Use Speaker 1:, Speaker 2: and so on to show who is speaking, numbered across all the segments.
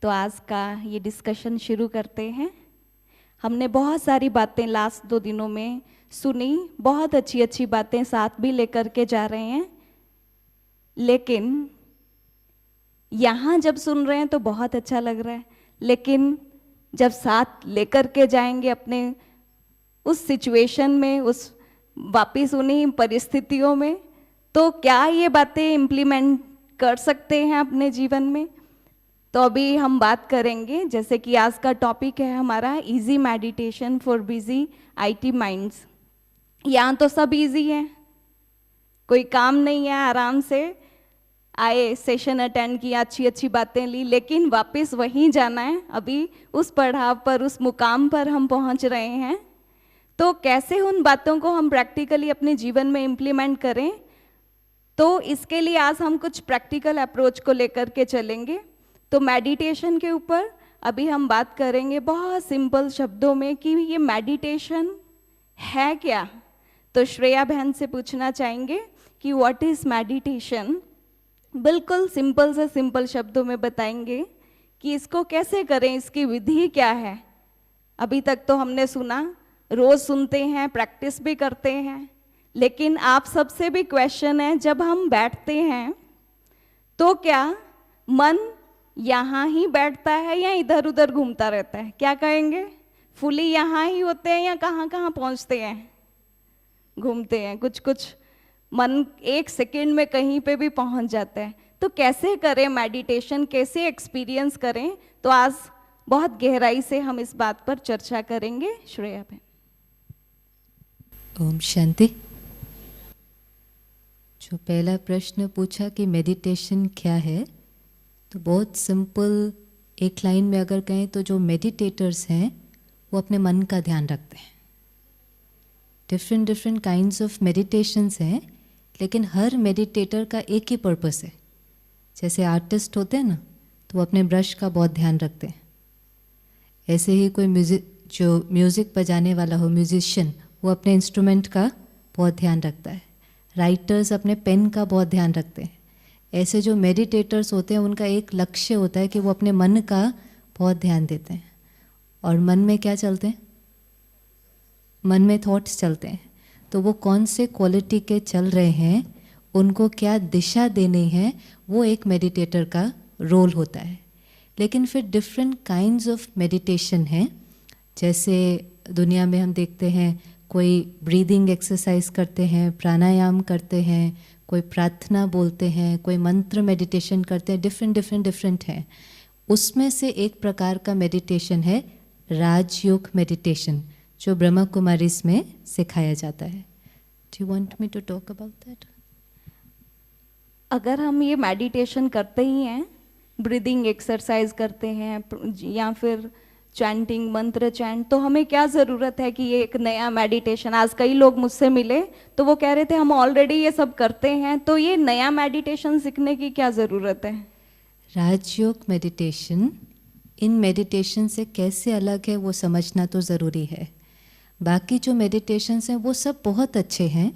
Speaker 1: तो आज का ये डिस्कशन शुरू करते हैं। हमने बहुत सारी बातें लास्ट 2 दिनों में सुनी, बहुत अच्छी अच्छी बातें साथ भी लेकर के जा रहे हैं, लेकिन यहाँ जब सुन रहे हैं तो बहुत अच्छा लग रहा है, लेकिन जब साथ लेकर के जाएंगे अपने उस सिचुएशन में, उस वापिस उन्हीं परिस्थितियों में, तो क्या ये बातें इम्प्लीमेंट कर सकते हैं अपने जीवन में? तो अभी हम बात करेंगे, जैसे कि आज का टॉपिक है हमारा easy meditation for busy IT minds. यहाँ तो सब इजी है, कोई काम नहीं है, आराम से आए, सेशन अटेंड किया, अच्छी अच्छी बातें ली, लेकिन वापस वहीं जाना है। अभी उस पड़ाव पर, उस मुकाम पर हम पहुँच रहे हैं, तो कैसे उन बातों को हम प्रैक्टिकली अपने जीवन में इम्प्लीमेंट करें? तो इसके लिए आज हम कुछ प्रैक्टिकल अप्रोच को लेकर के चलेंगे। तो मेडिटेशन के ऊपर अभी हम बात करेंगे बहुत सिंपल शब्दों में कि ये मेडिटेशन है क्या। तो श्रेया बहन से पूछना चाहेंगे कि व्हाट इज़ मेडिटेशन। बिल्कुल सिंपल से सिंपल शब्दों में बताएंगे कि इसको कैसे करें, इसकी विधि क्या है। अभी तक तो हमने सुना, रोज़ सुनते हैं, प्रैक्टिस भी करते हैं, लेकिन आप सबसे भी क्वेश्चन है, जब हम बैठते हैं तो क्या मन यहाँ ही बैठता है या इधर उधर घूमता रहता है? क्या कहेंगे? फुली यहाँ ही होते हैं या कहाँ कहाँ पहुँचते हैं, घूमते हैं? कुछ कुछ मन 1 सेकेंड में कहीं पे भी पहुँच जाता है। तो कैसे करें मेडिटेशन, कैसे एक्सपीरियंस करें? तो आज बहुत गहराई से हम इस बात पर चर्चा करेंगे। श्रेया बहन।
Speaker 2: ओम शांति। जो पहला प्रश्न पूछा कि मेडिटेशन क्या है, तो बहुत सिंपल एक लाइन में अगर कहें तो जो मेडिटेटर्स हैं वो अपने मन का ध्यान रखते हैं। Different different kinds of meditations हैं, लेकिन हर मेडिटेटर का एक ही पर्पस है। जैसे आर्टिस्ट होते हैं ना, तो वो अपने ब्रश का बहुत ध्यान रखते हैं। ऐसे ही कोई म्यूज़िक बजाने वाला हो, म्यूजिशियन, वो अपने इंस्ट्रूमेंट का बहुत ध्यान रखता है। राइटर्स अपने पेन का बहुत ध्यान रखते हैं। ऐसे जो मेडिटेटर्स होते हैं उनका एक लक्ष्य होता है कि वो अपने मन का बहुत ध्यान देते हैं। और मन में क्या चलते हैं? मन में थॉट्स चलते हैं। तो वो कौन से क्वालिटी के चल रहे हैं, उनको क्या दिशा देनी है, वो एक मेडिटेटर का रोल होता है। लेकिन फिर डिफरेंट काइंड्स ऑफ मेडिटेशन हैं। जैसे दुनिया में हम देखते हैं कोई ब्रीदिंग एक्सरसाइज करते हैं, प्राणायाम करते हैं, कोई प्रार्थना बोलते हैं, कोई मंत्र मेडिटेशन करते हैं। डिफरेंट हैं। उसमें से एक प्रकार का मेडिटेशन है राजयोग मेडिटेशन, जो ब्रह्मा कुमारीज में सिखाया जाता है। Do you want me to talk about that?
Speaker 1: अगर हम ये मेडिटेशन करते ही हैं, ब्रीदिंग एक्सरसाइज करते हैं या फिर चैंटिंग, मंत्र चैंट, तो हमें क्या ज़रूरत है कि ये एक नया मेडिटेशन? आज कई लोग मुझसे मिले तो वो कह रहे थे हम ऑलरेडी ये सब करते हैं, तो ये नया मेडिटेशन सीखने की क्या ज़रूरत है?
Speaker 2: राजयोग मेडिटेशन इन मेडिटेशन से कैसे अलग है वो समझना तो ज़रूरी है। बाकी जो मेडिटेशंस हैं वो सब बहुत अच्छे हैं,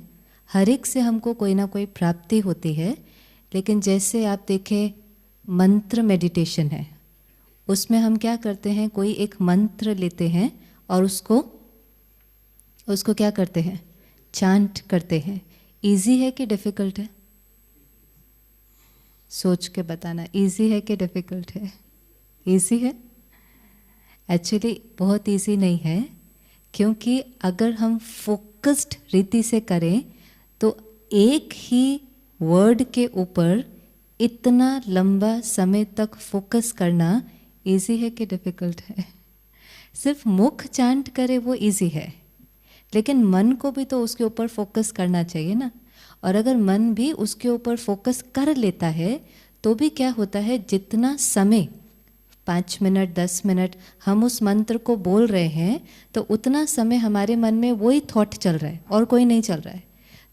Speaker 2: हर एक से हमको कोई ना कोई प्राप्ति होती है। लेकिन जैसे आप देखें मंत्र मेडिटेशन है, उसमें हम क्या करते हैं, कोई एक मंत्र लेते हैं और उसको क्या करते हैं, चांट करते हैं। इजी है कि डिफ़िकल्ट है? सोच के बताना, इजी है कि डिफ़िकल्ट है? इजी है? एक्चुअली बहुत इजी नहीं है, क्योंकि अगर हम फोकस्ड रीति से करें तो एक ही वर्ड के ऊपर इतना लंबा समय तक फोकस करना इजी है कि डिफ़िकल्ट है? सिर्फ मुख चांट करे वो इजी है, लेकिन मन को भी तो उसके ऊपर फोकस करना चाहिए ना। और अगर मन भी उसके ऊपर फोकस कर लेता है तो भी क्या होता है, जितना समय 5 मिनट 10 मिनट हम उस मंत्र को बोल रहे हैं, तो उतना समय हमारे मन में वही थॉट चल रहा है और कोई नहीं चल रहा है।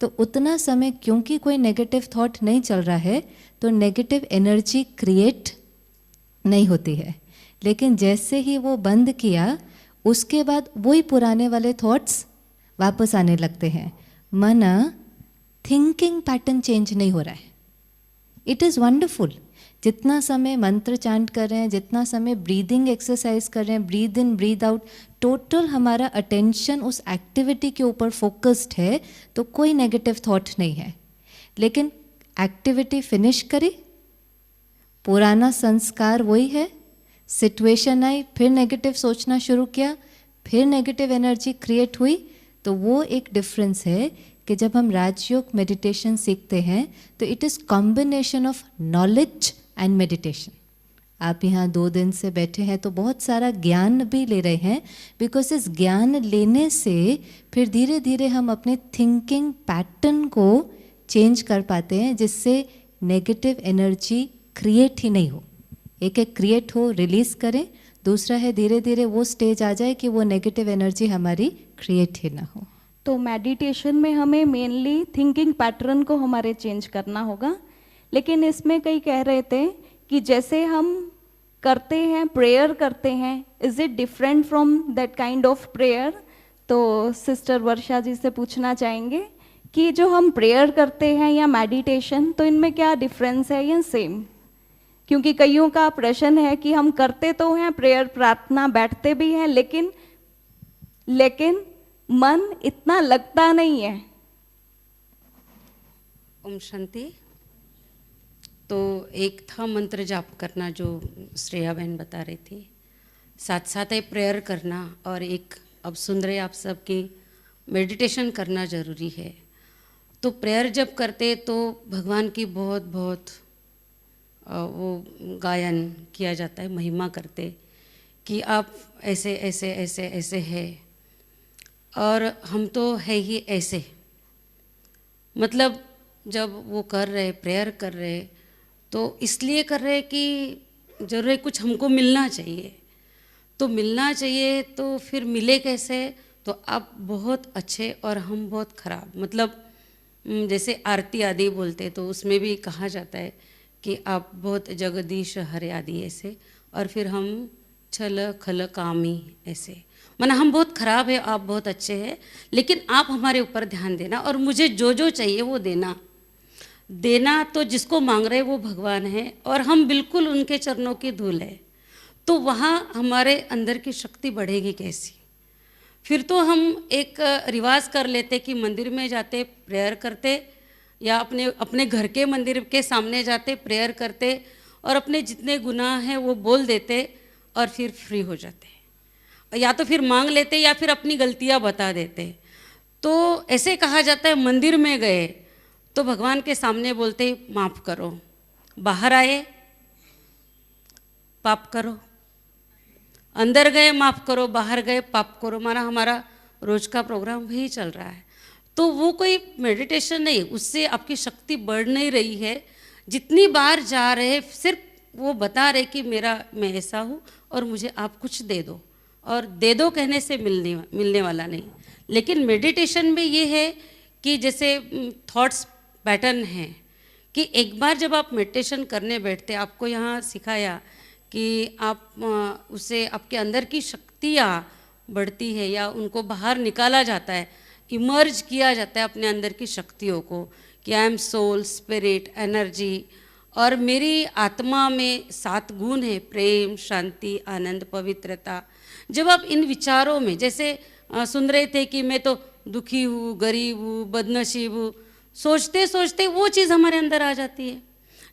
Speaker 2: तो उतना समय क्योंकि कोई नेगेटिव थॉट नहीं चल रहा है, तो नेगेटिव एनर्जी क्रिएट नहीं होती है। लेकिन जैसे ही वो बंद किया, उसके बाद वही पुराने वाले थॉट्स वापस आने लगते हैं। माना थिंकिंग पैटर्न चेंज नहीं हो रहा है। It is wonderful. जितना समय मंत्र चांट कर रहे हैं, जितना समय ब्रीदिंग एक्सरसाइज कर रहे हैं, breathe in breathe out, total हमारा अटेंशन उस एक्टिविटी के ऊपर फोकस्ड है, तो कोई नेगेटिव थॉट नहीं है। लेकिन एक्टिविटी फिनिश करी, पुराना संस्कार वही है, सिचुएशन आई, फिर नेगेटिव सोचना शुरू किया, फिर नेगेटिव एनर्जी क्रिएट हुई, तो वो एक डिफरेंस है कि जब हम राजयोग मेडिटेशन सीखते हैं तो it is combination of knowledge and meditation. आप यहाँ 2 दिन से बैठे हैं तो बहुत सारा ज्ञान भी ले रहे हैं, बिकॉज इस ज्ञान लेने से फिर धीरे धीरे हम अपने थिंकिंग पैटर्न को चेंज कर पाते हैं, जिससे नेगेटिव एनर्जी क्रिएट ही नहीं हो। एक एक क्रिएट हो, रिलीज करें, दूसरा है धीरे धीरे वो स्टेज आ जाए कि वो नेगेटिव एनर्जी हमारी क्रिएट ही ना हो।
Speaker 1: तो मेडिटेशन में हमें मेनली थिंकिंग पैटर्न को हमारे चेंज करना होगा। लेकिन इसमें कई कह रहे थे कि जैसे हम करते हैं, प्रेयर करते हैं, is it different from that kind of prayer? तो सिस्टर वर्षा जी से पूछना चाहेंगे कि जो हम प्रेयर करते हैं या मेडिटेशन, तो इनमें क्या डिफरेंस है या सेम? क्योंकि कईयों का प्रश्न है कि हम करते तो हैं प्रेयर, प्रार्थना, बैठते भी हैं, लेकिन मन इतना लगता नहीं है।
Speaker 3: ओम शांति। तो एक था मंत्र जाप करना जो श्रेया बहन बता रही थी, साथ साथ है प्रेयर करना, और एक अब सुन रहे आप सब की मेडिटेशन करना ज़रूरी है। तो प्रेयर जब करते तो भगवान की बहुत बहुत वो गायन किया जाता है, महिमा करते कि आप ऐसे ऐसे ऐसे ऐसे है, और हम तो है ही ऐसे। मतलब जब वो कर रहे, प्रेयर कर रहे, तो इसलिए कर रहे कि जरूर है कुछ हमको मिलना चाहिए। तो मिलना चाहिए तो फिर मिले कैसे? तो आप बहुत अच्छे और हम बहुत खराब। मतलब जैसे आरती आदि बोलते तो उसमें भी कहा जाता है कि आप बहुत जगदीश हरे आदि ऐसे, और फिर हम छल खल कामी ऐसे। माना हम बहुत खराब है, आप बहुत अच्छे हैं, लेकिन आप हमारे ऊपर ध्यान देना और मुझे जो जो चाहिए वो देना। तो जिसको मांग रहे वो भगवान है और हम बिल्कुल उनके चरणों की धूल है। तो वहाँ हमारे अंदर की शक्ति बढ़ेगी कैसी? फिर तो हम एक रिवाज कर लेते कि मंदिर में जाते प्रेयर करते, या अपने घर के मंदिर के सामने जाते प्रेयर करते, और अपने जितने गुनाह हैं वो बोल देते और फिर फ्री हो जाते, या तो फिर मांग लेते या फिर अपनी गलतियां बता देते। तो ऐसे कहा जाता है मंदिर में गए तो भगवान के सामने बोलते माफ़ करो, बाहर आए पाप करो, अंदर गए माफ़ करो, बाहर गए पाप करो। माना हमारा रोज का प्रोग्राम वही चल रहा है। तो वो कोई मेडिटेशन नहीं, उससे आपकी शक्ति बढ़ नहीं रही है। जितनी बार जा रहे सिर्फ वो बता रहे कि मैं ऐसा हूँ और मुझे आप कुछ दे दो, और दे दो कहने से मिलने वाला नहीं। लेकिन मेडिटेशन में ये है कि जैसे थॉट्स पैटर्न है कि एक बार जब आप मेडिटेशन करने बैठते, आपको यहाँ सिखाया कि आप उससे आपके अंदर की शक्तियाँ बढ़ती है या उनको बाहर निकाला जाता है, इमर्ज किया जाता है अपने अंदर की शक्तियों को, कि I am soul, spirit, energy, और मेरी आत्मा में 7 गुण है, प्रेम, शांति, आनंद, पवित्रता। जब आप इन विचारों में, जैसे सुन रहे थे कि मैं तो दुखी हूँ, गरीब हूँ, बदनसीब हूँ, सोचते सोचते वो चीज़ हमारे अंदर आ जाती है।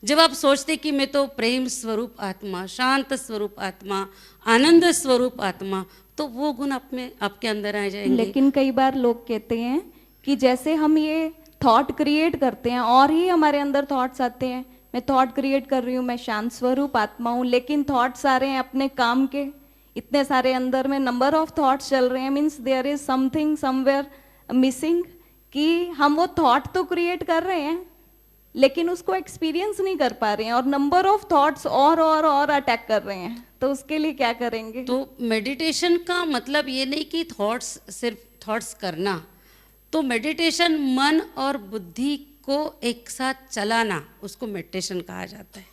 Speaker 3: जब आप सोचते कि मैं तो प्रेम स्वरूप आत्मा, शांत स्वरूप आत्मा, आनंद स्वरूप आत्मा, तो वो गुण आपके अंदर आ जाएंगे।
Speaker 1: लेकिन कई बार लोग कहते हैं कि जैसे हम ये थॉट क्रिएट करते हैं और ही हमारे अंदर थॉट्स आते हैं, मैं थॉट क्रिएट कर रही हूँ, मैं शांत स्वरूप आत्मा हूँ, लेकिन थॉट्स आ रहे हैं अपने काम के, इतने सारे अंदर में नंबर ऑफ थॉट्स चल रहे हैं, means there is something somewhere missing, कि हम वो थॉट तो क्रिएट कर रहे हैं लेकिन उसको एक्सपीरियंस नहीं कर पा रहे हैं, और नंबर ऑफ थॉट्स और अटैक कर रहे हैं। तो उसके लिए क्या करेंगे?
Speaker 3: तो मेडिटेशन का मतलब ये नहीं कि सिर्फ थॉट्स करना। तो मेडिटेशन मन और बुद्धि को एक साथ चलाना, उसको मेडिटेशन कहा जाता है।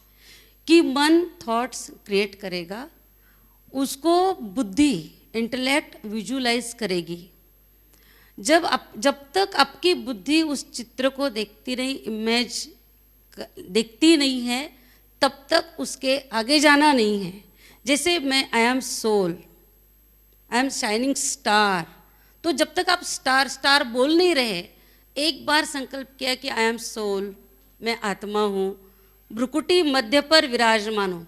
Speaker 3: कि मन थॉट्स क्रिएट करेगा, उसको बुद्धि, इंटेलेक्ट विजुलाइज करेगी। जब तक आपकी बुद्धि उस चित्र को देखती नहीं है, तब तक उसके आगे जाना नहीं है। जैसे मैं I am soul, I am shining star, तो जब तक आप स्टार स्टार बोल नहीं रहे, एक बार संकल्प किया कि आई एम सोल, मैं आत्मा हूँ, भ्रुकुटी मध्य पर विराजमान हूँ,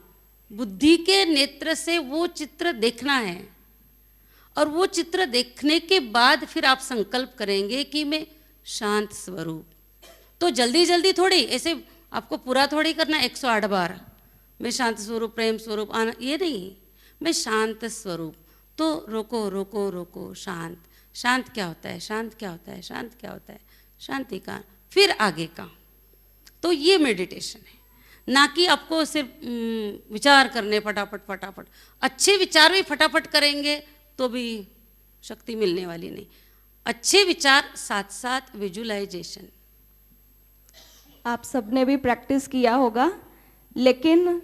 Speaker 3: बुद्धि के नेत्र से वो चित्र देखना है। और वो चित्र देखने के बाद फिर आप संकल्प करेंगे कि मैं शांत स्वरूप। तो जल्दी जल्दी थोड़ी, ऐसे आपको पूरा थोड़ी करना 108 बार मैं शांत स्वरूप, प्रेम स्वरूप, आना, ये नहीं, मैं शांत स्वरूप। तो रोको रोको रोको, शांत। शांत क्या होता है, शांत क्या होता है, शांत क्या होता है, शांति का, फिर आगे का। तो ये मेडिटेशन है, ना कि आपको सिर्फ विचार करने फटाफट फटाफट। अच्छे विचार भी फटाफट करेंगे तो भी शक्ति मिलने वाली नहीं। अच्छे विचार साथ साथ विजुअलाइजेशन।
Speaker 1: आप सबने भी प्रैक्टिस किया होगा, लेकिन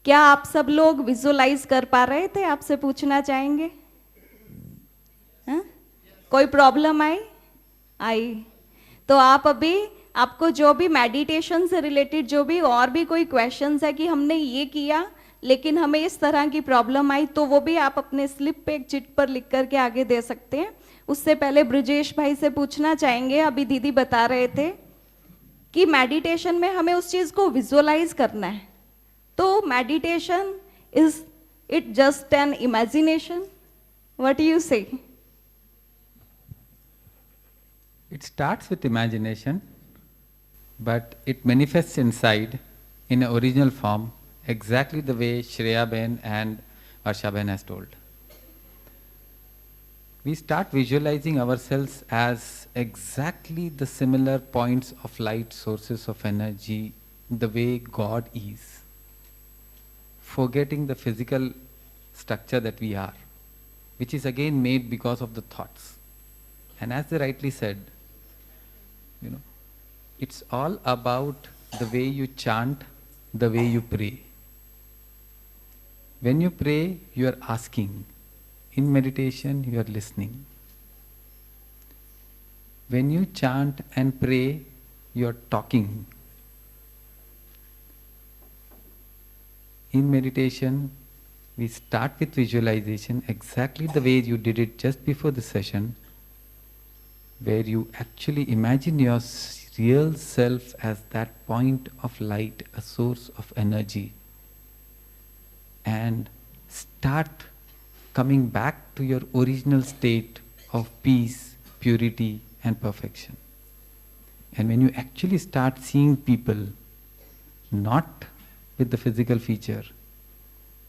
Speaker 1: क्या आप सब लोग विजुअलाइज कर पा रहे थे? आपसे पूछना चाहेंगे। हाँ? कोई प्रॉब्लम आई? तो आप अभी, आपको जो भी मेडिटेशन से रिलेटेड जो भी और भी कोई क्वेश्चंस है कि हमने ये किया लेकिन हमें इस तरह की प्रॉब्लम आई, तो वो भी आप अपने स्लिप पे एक चिट पर लिख करके आगे दे सकते हैं। उससे पहले ब्रजेश भाई से पूछना चाहेंगे, अभी दीदी बता रहे थे कि मेडिटेशन में हमें उस चीज़ को विजुअलाइज करना है। तो meditation is it just an imagination? What you से?
Speaker 4: It starts with imagination, but it manifests inside in an original form, exactly the way Shreya Ben and Varsha Ben has told. We start visualizing ourselves as exactly the similar points of light, sources of energy, the way God is, forgetting the physical structure that we are, which is again made because of the thoughts. And as they rightly said, it's all about the way you chant, the way you pray. When you pray, you are asking. In meditation, you are listening. When you chant and pray, you are talking. In meditation, we start with visualization, exactly the way you did it just before the session, where you actually imagine your real self as that point of light, a source of energy, and start coming back to your original state of peace, purity and perfection. And when you actually start seeing people not with the physical feature,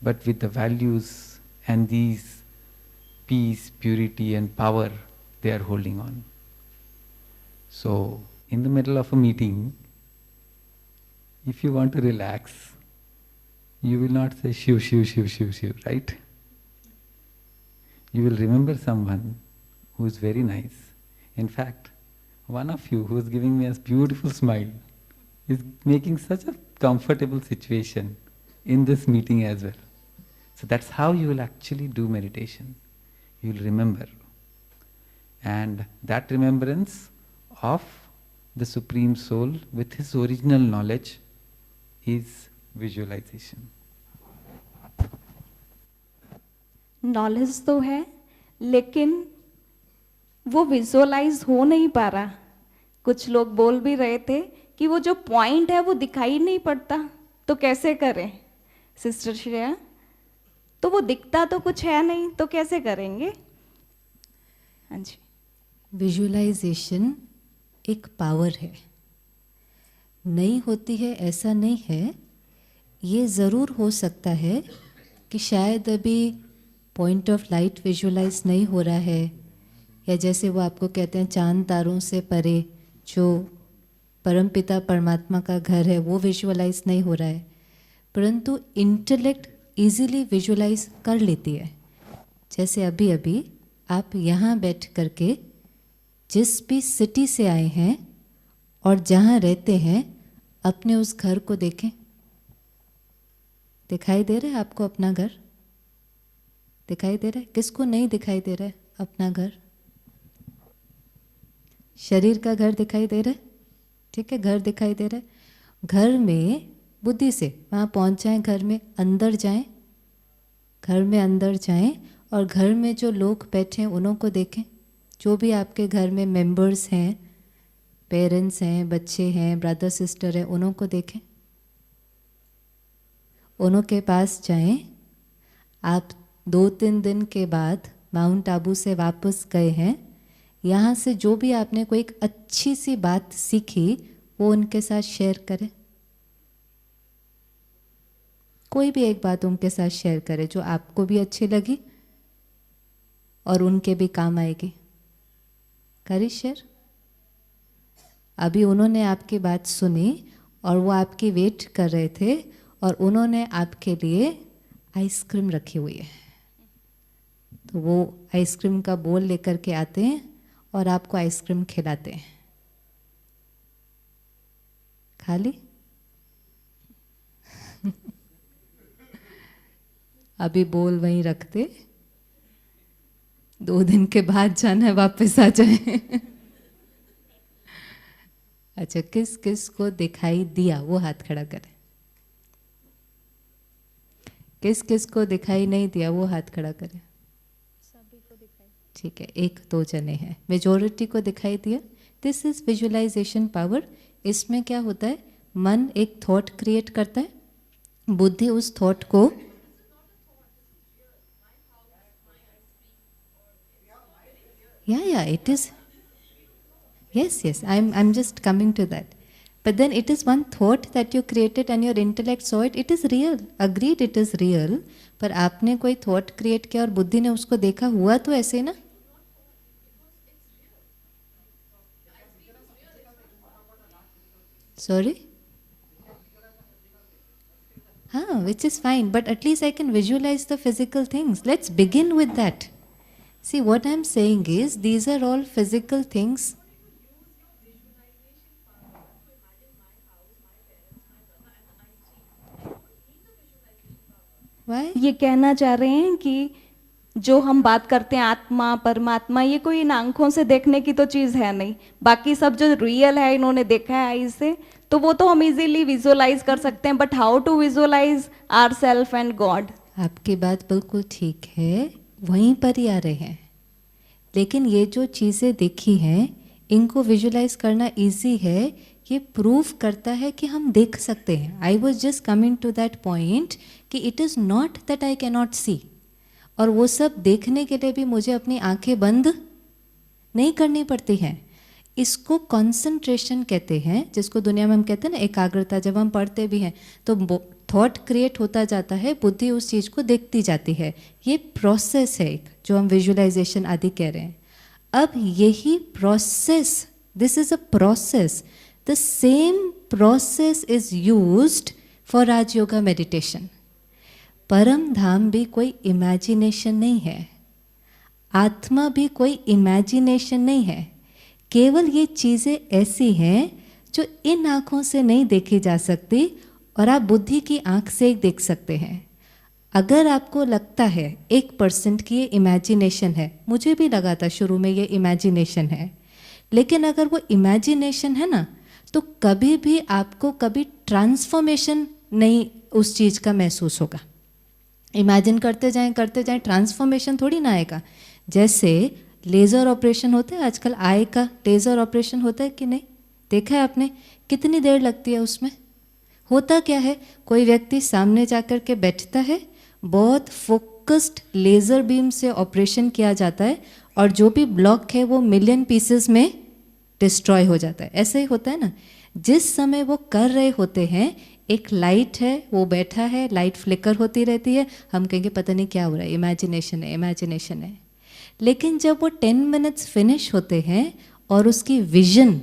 Speaker 4: but with the values and these peace, purity and power they are holding on. So, in the middle of a meeting, if you want to relax, you will not say shiv, shiv, shiv, shiv, shiv, right? You will remember someone who is very nice. In fact, one of you who is giving me a beautiful smile is making such a comfortable situation in this meeting as well. So that's how you will actually do meditation. You will remember. And that remembrance of the Supreme Soul with His original knowledge is visualization.
Speaker 1: Knowledge तो है, लेकिन वो visualise हो नहीं पा रहा। कुछ लोग बोल भी रहे थे कि वो जो पॉइंट है वो दिखाई नहीं पड़ता, तो कैसे करें सिस्टर श्रेया? तो वो दिखता तो कुछ है नहीं, तो कैसे करेंगे? हाँ जी।
Speaker 2: विजुअलाइजेशन एक पावर है, नहीं होती है ऐसा नहीं है। ये ज़रूर हो सकता है कि शायद अभी पॉइंट ऑफ लाइट विजुअलाइज नहीं हो रहा है, या जैसे वो आपको कहते हैं चांद तारों से परे जो परमपिता परमात्मा का घर है वो विजुअलाइज नहीं हो रहा है, परंतु इंटेलेक्ट इजीली विजुअलाइज कर लेती है। जैसे अभी अभी आप यहाँ बैठ करके जिस भी सिटी से आए हैं और जहाँ रहते हैं, अपने उस घर को देखें। दिखाई दे रहा है आपको अपना घर? दिखाई दे रहा है? किसको नहीं दिखाई दे रहा है अपना घर? शरीर का घर दिखाई दे रहा है, ठीक है, घर दिखाई दे रहा है। घर में बुद्धि से वहाँ पहुँच जाएं, घर में अंदर जाएं, घर में अंदर जाएं और घर में जो लोग बैठे हैं उन्हों को देखें, जो भी आपके घर में मेंबर्स हैं, पेरेंट्स हैं, बच्चे हैं, ब्रदर सिस्टर हैं, उन्हों को देखें, उन्हों के पास जाएं। आप 2-3 दिन के बाद माउंट आबू से वापस गए हैं, यहाँ से जो भी आपने कोई एक अच्छी सी बात सीखी वो उनके साथ शेयर करें। कोई भी एक बात उनके साथ शेयर करें जो आपको भी अच्छी लगी और उनके भी काम आएगी। करिए शेयर। अभी उन्होंने आपकी बात सुनी और वो आपकी वेट कर रहे थे और उन्होंने आपके लिए आइसक्रीम रखी हुई है, तो वो आइसक्रीम का बोल लेकर के आते हैं और आपको आइसक्रीम खिलाते हैं। खा ली? अभी बोल वहीं रखते, 2 दिन के बाद जाना है, वापस आ जाए। अच्छा, किस किस को दिखाई दिया वो हाथ खड़ा करें। किस किस को दिखाई नहीं दिया वो हाथ खड़ा करें।
Speaker 1: सभी को दिखाई।
Speaker 2: ठीक है, 1-2 जने हैं, मेजॉरिटी को दिखाई दिया। This is visualization power. इसमें क्या होता है, मन एक थॉट क्रिएट करता है, बुद्धि उस थॉट को it is. Yes, I'm just coming to that. But then it is one thought that you created and your intellect saw it. It is real. Agreed, it is real. पर आपने कोई thought create किया और बुद्धि ने उसको देखा, हुआ तो ऐसे ना। Sorry? Which is fine, but at least I can visualize the physical things. Let's begin with that. See, what I'm saying is, these are all physical things. Why?
Speaker 1: ये कहना चाह रहे हैं कि जो हम बात करते हैं आत्मा परमात्मा, ये कोई इन आंखों से देखने की तो चीज़ है नहीं। बाकी सब जो रियल है इन्होंने देखा है आई से, तो वो तो हम इजीली विजुअलाइज कर सकते हैं, but how to visualize our self and God.
Speaker 2: आपकी बात बिल्कुल ठीक है, वहीं पर ही आ रहे हैं। लेकिन ये जो चीज़ें देखी हैं इनको विजुअलाइज करना इजी है, ये प्रूव करता है कि हम देख सकते हैं। I was just coming to that point कि it is not that I can not see, और वो सब देखने के लिए भी मुझे अपनी आंखें बंद नहीं करनी पड़ती हैं। इसको कंसंट्रेशन कहते हैं, जिसको दुनिया में हम कहते हैं ना एकाग्रता। जब हम पढ़ते भी हैं तो थॉट क्रिएट होता जाता है, बुद्धि उस चीज़ को देखती जाती है। ये प्रोसेस है एक, जो हम विजुअलाइजेशन आदि कह रहे हैं। अब यही process, this is a process, the same process is used for Raj yoga meditation. परम धाम भी कोई इमेजिनेशन नहीं है, आत्मा भी कोई इमेजिनेशन नहीं है। केवल ये चीज़ें ऐसी हैं जो इन आँखों से नहीं देखी जा सकती और आप बुद्धि की आँख से देख सकते हैं। अगर आपको लगता है 1% की ये इमेजिनेशन है, मुझे भी लगा था शुरू में ये इमेजिनेशन है, लेकिन अगर वो इमेजिनेशन है ना, तो कभी भी आपको कभी ट्रांसफॉर्मेशन नहीं उस चीज़ का महसूस होगा। इमेजिन करते जाएं ट्रांसफॉर्मेशन थोड़ी ना आएगा। जैसे लेज़र ऑपरेशन होता है आजकल, आई का लेज़र ऑपरेशन होता है कि नहीं, देखा है आपने? कितनी देर लगती है उसमें? होता क्या है, कोई व्यक्ति सामने जाकर के बैठता है, बहुत फोकस्ड लेज़र बीम से ऑपरेशन किया जाता है और जो भी ब्लॉक है वो मिलियन पीसेस में डिस्ट्रॉय हो जाता है। ऐसे ही होता है ना। जिस समय वो कर रहे होते हैं, एक लाइट है, वो बैठा है, लाइट फ्लिकर होती रहती है, हम कहेंगे पता नहीं क्या हो रहा है, इमेजिनेशन है। लेकिन जब वो 10 मिनट्स फिनिश होते हैं और उसकी विजन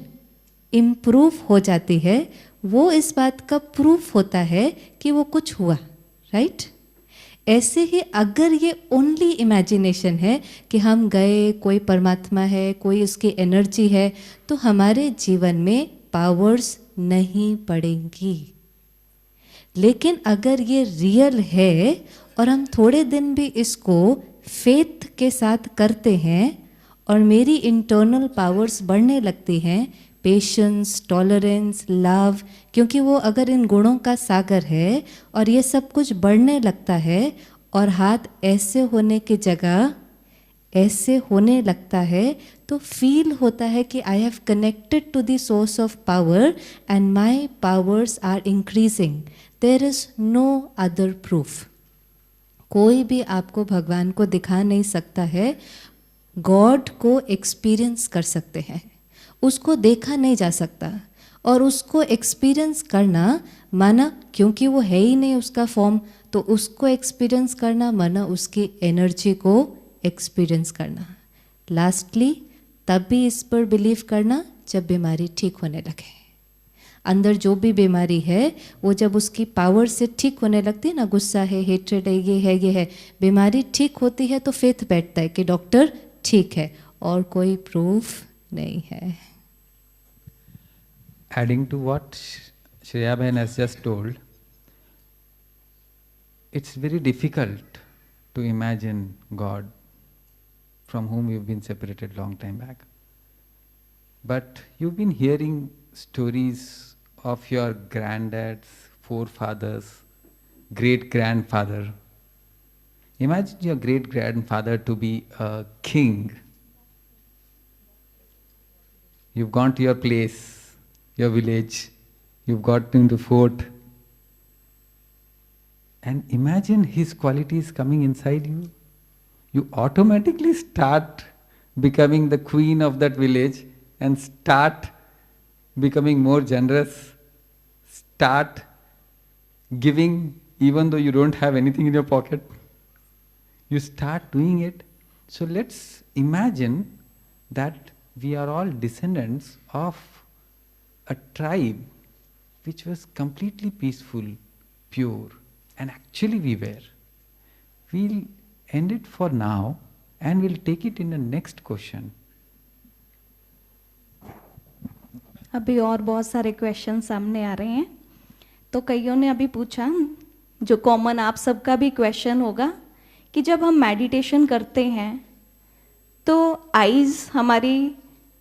Speaker 2: इम्प्रूव हो जाती है, वो इस बात का प्रूफ होता है कि वो कुछ हुआ, राइट? ऐसे ही अगर ये ओनली इमेजिनेशन है कि हम गए, कोई परमात्मा है, कोई उसकी एनर्जी है, तो हमारे जीवन में पावर्स नहीं पड़ेंगी। लेकिन अगर ये रियल है और हम थोड़े दिन भी इसको फेथ के साथ करते हैं और मेरी इंटरनल पावर्स बढ़ने लगती हैं, पेशेंस, टॉलरेंस, लव, क्योंकि वो अगर इन गुणों का सागर है और ये सब कुछ बढ़ने लगता है और हाथ ऐसे होने की जगह ऐसे होने लगता है, तो फील होता है कि I have connected to the source of power and my powers are increasing. There is no other proof. कोई भी आपको भगवान को दिखा नहीं सकता है। गॉड को एक्सपीरियंस कर सकते हैं, उसको देखा नहीं जा सकता। और उसको एक्सपीरियंस करना माना, क्योंकि वो है ही नहीं उसका फॉर्म, तो उसको एक्सपीरियंस करना माना उसकी एनर्जी को एक्सपीरियंस करना। लास्टली तब भी इस पर बिलीव करना जब बीमारी ठीक होने लगे। अंदर जो भी बीमारी है वो जब उसकी पावर से ठीक होने लगती है ना, गुस्सा है, हेट्रेड है, ये है, बीमारी ठीक होती है तो फेथ बैठता है कि डॉक्टर ठीक है, और कोई प्रूफ नहीं है।
Speaker 4: Adding to what Shreya Bhen has just told, it's very difficult to imagine God from whom we've been separated long time back. But you've been hearing stories of your granddads, forefathers, great-grandfather. Imagine your great-grandfather to be a king. You've gone to your place, your village, you've got into fort, and imagine his qualities coming inside you. You automatically start becoming the queen of that village and start becoming more generous, start giving even though you don't have anything in your pocket. You start doing it. So let's imagine that we are all descendants of a tribe which was completely peaceful, pure, and actually we were. We'll end it for now and we'll take it in the next question.
Speaker 1: अभी और बहुत सारे question सामने आ रहे हैं। तो कईयों ने अभी पूछा, जो कॉमन आप सबका भी क्वेश्चन होगा, कि जब हम मेडिटेशन करते हैं तो आईज हमारी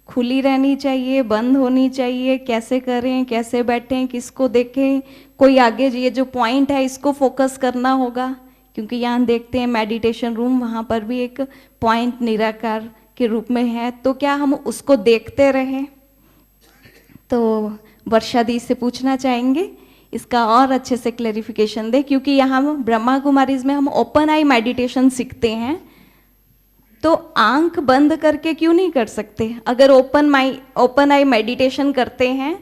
Speaker 1: खुली रहनी चाहिए, बंद होनी चाहिए, कैसे करें, कैसे बैठें, किसको देखें, कोई आगे ये जो पॉइंट है इसको फोकस करना होगा, क्योंकि यहाँ देखते हैं मेडिटेशन रूम, वहाँ पर भी एक पॉइंट निराकार के रूप में है, तो क्या हम उसको देखते रहें? तो वर्षा दी से पूछना चाहेंगे इसका और अच्छे से क्लैरिफिकेशन दे, क्योंकि यहाँ ब्रह्मा कुमारीज में हम ओपन आई मेडिटेशन सीखते हैं, तो आंख बंद करके क्यों नहीं कर सकते? अगर ओपन आई मेडिटेशन करते हैं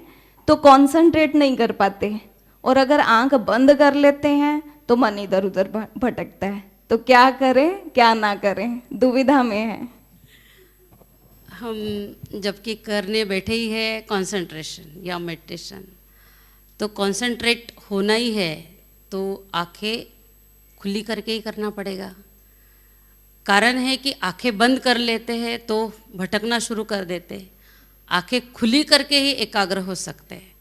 Speaker 1: तो कंसंट्रेट नहीं कर पाते, और अगर आंख बंद कर लेते हैं तो मन इधर उधर भटकता है। तो क्या करें, क्या ना करें, दुविधा में है।
Speaker 3: हम जबकि करने बैठे ही है कंसंट्रेशन या मेडिटेशन, तो कंसंट्रेट होना ही है तो आंखें खुली करके ही करना पड़ेगा। कारण है कि आंखें बंद कर लेते हैं तो भटकना शुरू कर देते, आंखें खुली करके ही एकाग्र हो सकते हैं।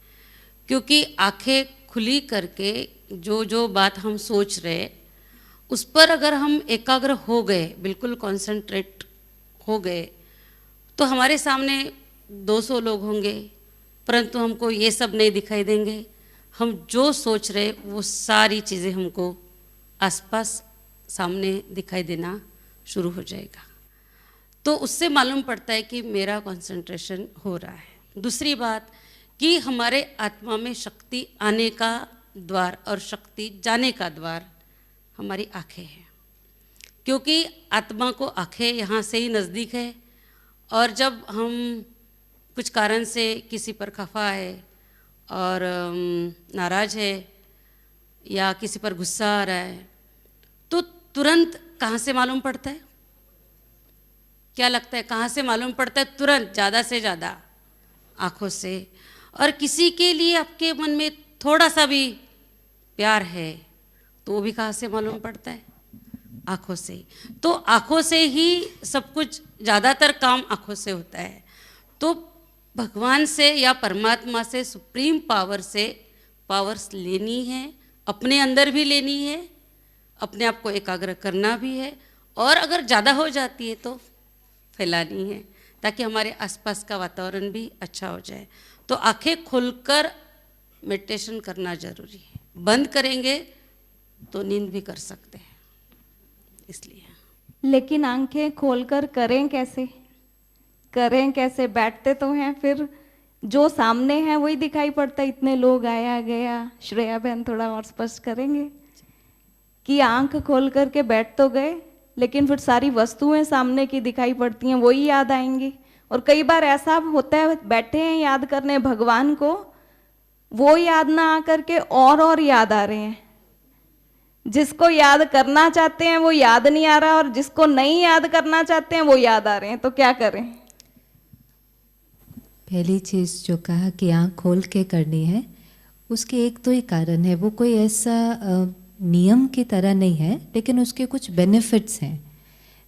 Speaker 3: क्योंकि आंखें खुली करके जो जो बात हम सोच रहे उस पर अगर हम एकाग्र हो गए, बिल्कुल कंसंट्रेट हो गए, तो हमारे सामने 200 लोग होंगे परंतु हमको ये सब नहीं दिखाई देंगे। हम जो सोच रहे वो सारी चीज़ें हमको आसपास सामने दिखाई देना शुरू हो जाएगा। तो उससे मालूम पड़ता है कि मेरा कंसंट्रेशन हो रहा है। दूसरी बात कि हमारे आत्मा में शक्ति आने का द्वार और शक्ति जाने का द्वार हमारी आँखें हैं, क्योंकि आत्मा को आँखें यहाँ से ही नज़दीक है। और जब हम कुछ कारण से किसी पर खफा है और नाराज़ है या किसी पर गुस्सा आ रहा है, तो तुरंत कहाँ से मालूम पड़ता है? क्या लगता है कहाँ से मालूम पड़ता है? तुरंत, ज़्यादा से ज़्यादा आँखों से। और किसी के लिए आपके मन में थोड़ा सा भी प्यार है तो वो भी कहाँ से मालूम पड़ता है? आँखों से। तो आँखों से ही सब कुछ, ज़्यादातर काम आँखों से होता है। तो भगवान से या परमात्मा से, सुप्रीम पावर से पावर्स लेनी है, अपने अंदर भी लेनी है, अपने आप को एकाग्र करना भी है, और अगर ज़्यादा हो जाती है तो फैलानी है। ताकि हमारे आसपास का वातावरण भी अच्छा हो जाए। तो आंखें खोलकर मेडिटेशन करना जरूरी है, बंद करेंगे तो नींद भी कर सकते हैं, इसलिए।
Speaker 1: लेकिन आंखें खोलकर करें कैसे? करें कैसे? बैठते तो हैं, फिर जो सामने है वही दिखाई पड़ता है, इतने लोग आया गया। श्रेया बहन थोड़ा और स्पष्ट करेंगे कि आंख खोल करके बैठ तो गए, लेकिन फिर सारी वस्तुएं सामने की दिखाई पड़ती हैं, वही याद आएंगी। और कई बार ऐसा होता है, बैठे हैं याद करने भगवान को, वो याद ना आकर के और याद आ रहे हैं। जिसको याद करना चाहते हैं वो याद नहीं आ रहा, और जिसको नहीं याद करना चाहते हैं वो याद आ रहे हैं। तो क्या करें?
Speaker 2: पहली चीज़ जो कहा कि आँख खोल के करनी है, उसके एक तो ही कारण है, वो कोई ऐसा नियम की तरह नहीं है, लेकिन उसके कुछ बेनिफिट्स हैं।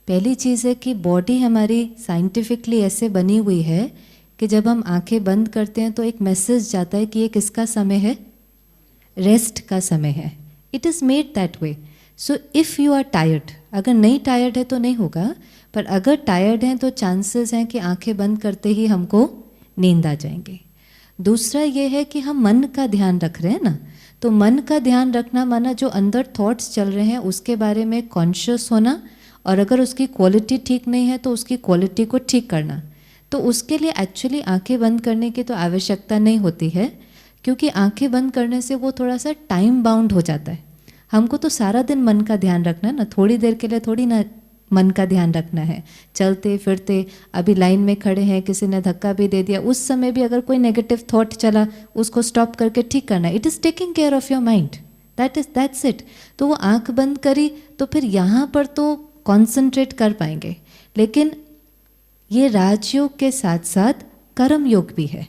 Speaker 2: पहली चीज़ है कि बॉडी हमारी साइंटिफिकली ऐसे बनी हुई है कि जब हम आंखें बंद करते हैं तो एक मैसेज जाता है कि ये किसका समय है? रेस्ट का समय है। It is made that way. So if you are tired, अगर नहीं टायर्ड है तो नहीं होगा, पर अगर टायर्ड हैं तो चांसेस हैं कि आंखें बंद करते ही हमको नींद आ जाएंगे। दूसरा ये है कि हम मन का ध्यान रख रहे हैं ना, तो मन का ध्यान रखना माना जो अंदर थॉट्स चल रहे हैं उसके बारे में कॉन्शियस होना, और अगर उसकी क्वालिटी ठीक नहीं है तो उसकी क्वालिटी को ठीक करना। तो उसके लिए एक्चुअली आंखें बंद करने की तो आवश्यकता नहीं होती है, क्योंकि आंखें बंद करने से वो थोड़ा सा टाइम बाउंड हो जाता है। हमको तो सारा दिन मन का ध्यान रखना है ना, थोड़ी देर के लिए थोड़ी ना मन का ध्यान रखना है। चलते फिरते, अभी लाइन में खड़े हैं, किसी ने धक्का भी दे दिया, उस समय भी अगर कोई नेगेटिव थॉट चला उसको स्टॉप करके ठीक करना। It is taking care of your mind, that's it. तो वो आंख बंद करी तो फिर यहाँ पर तो कॉन्सेंट्रेट कर पाएंगे। लेकिन ये राजयोग के साथ साथ कर्म योग भी है।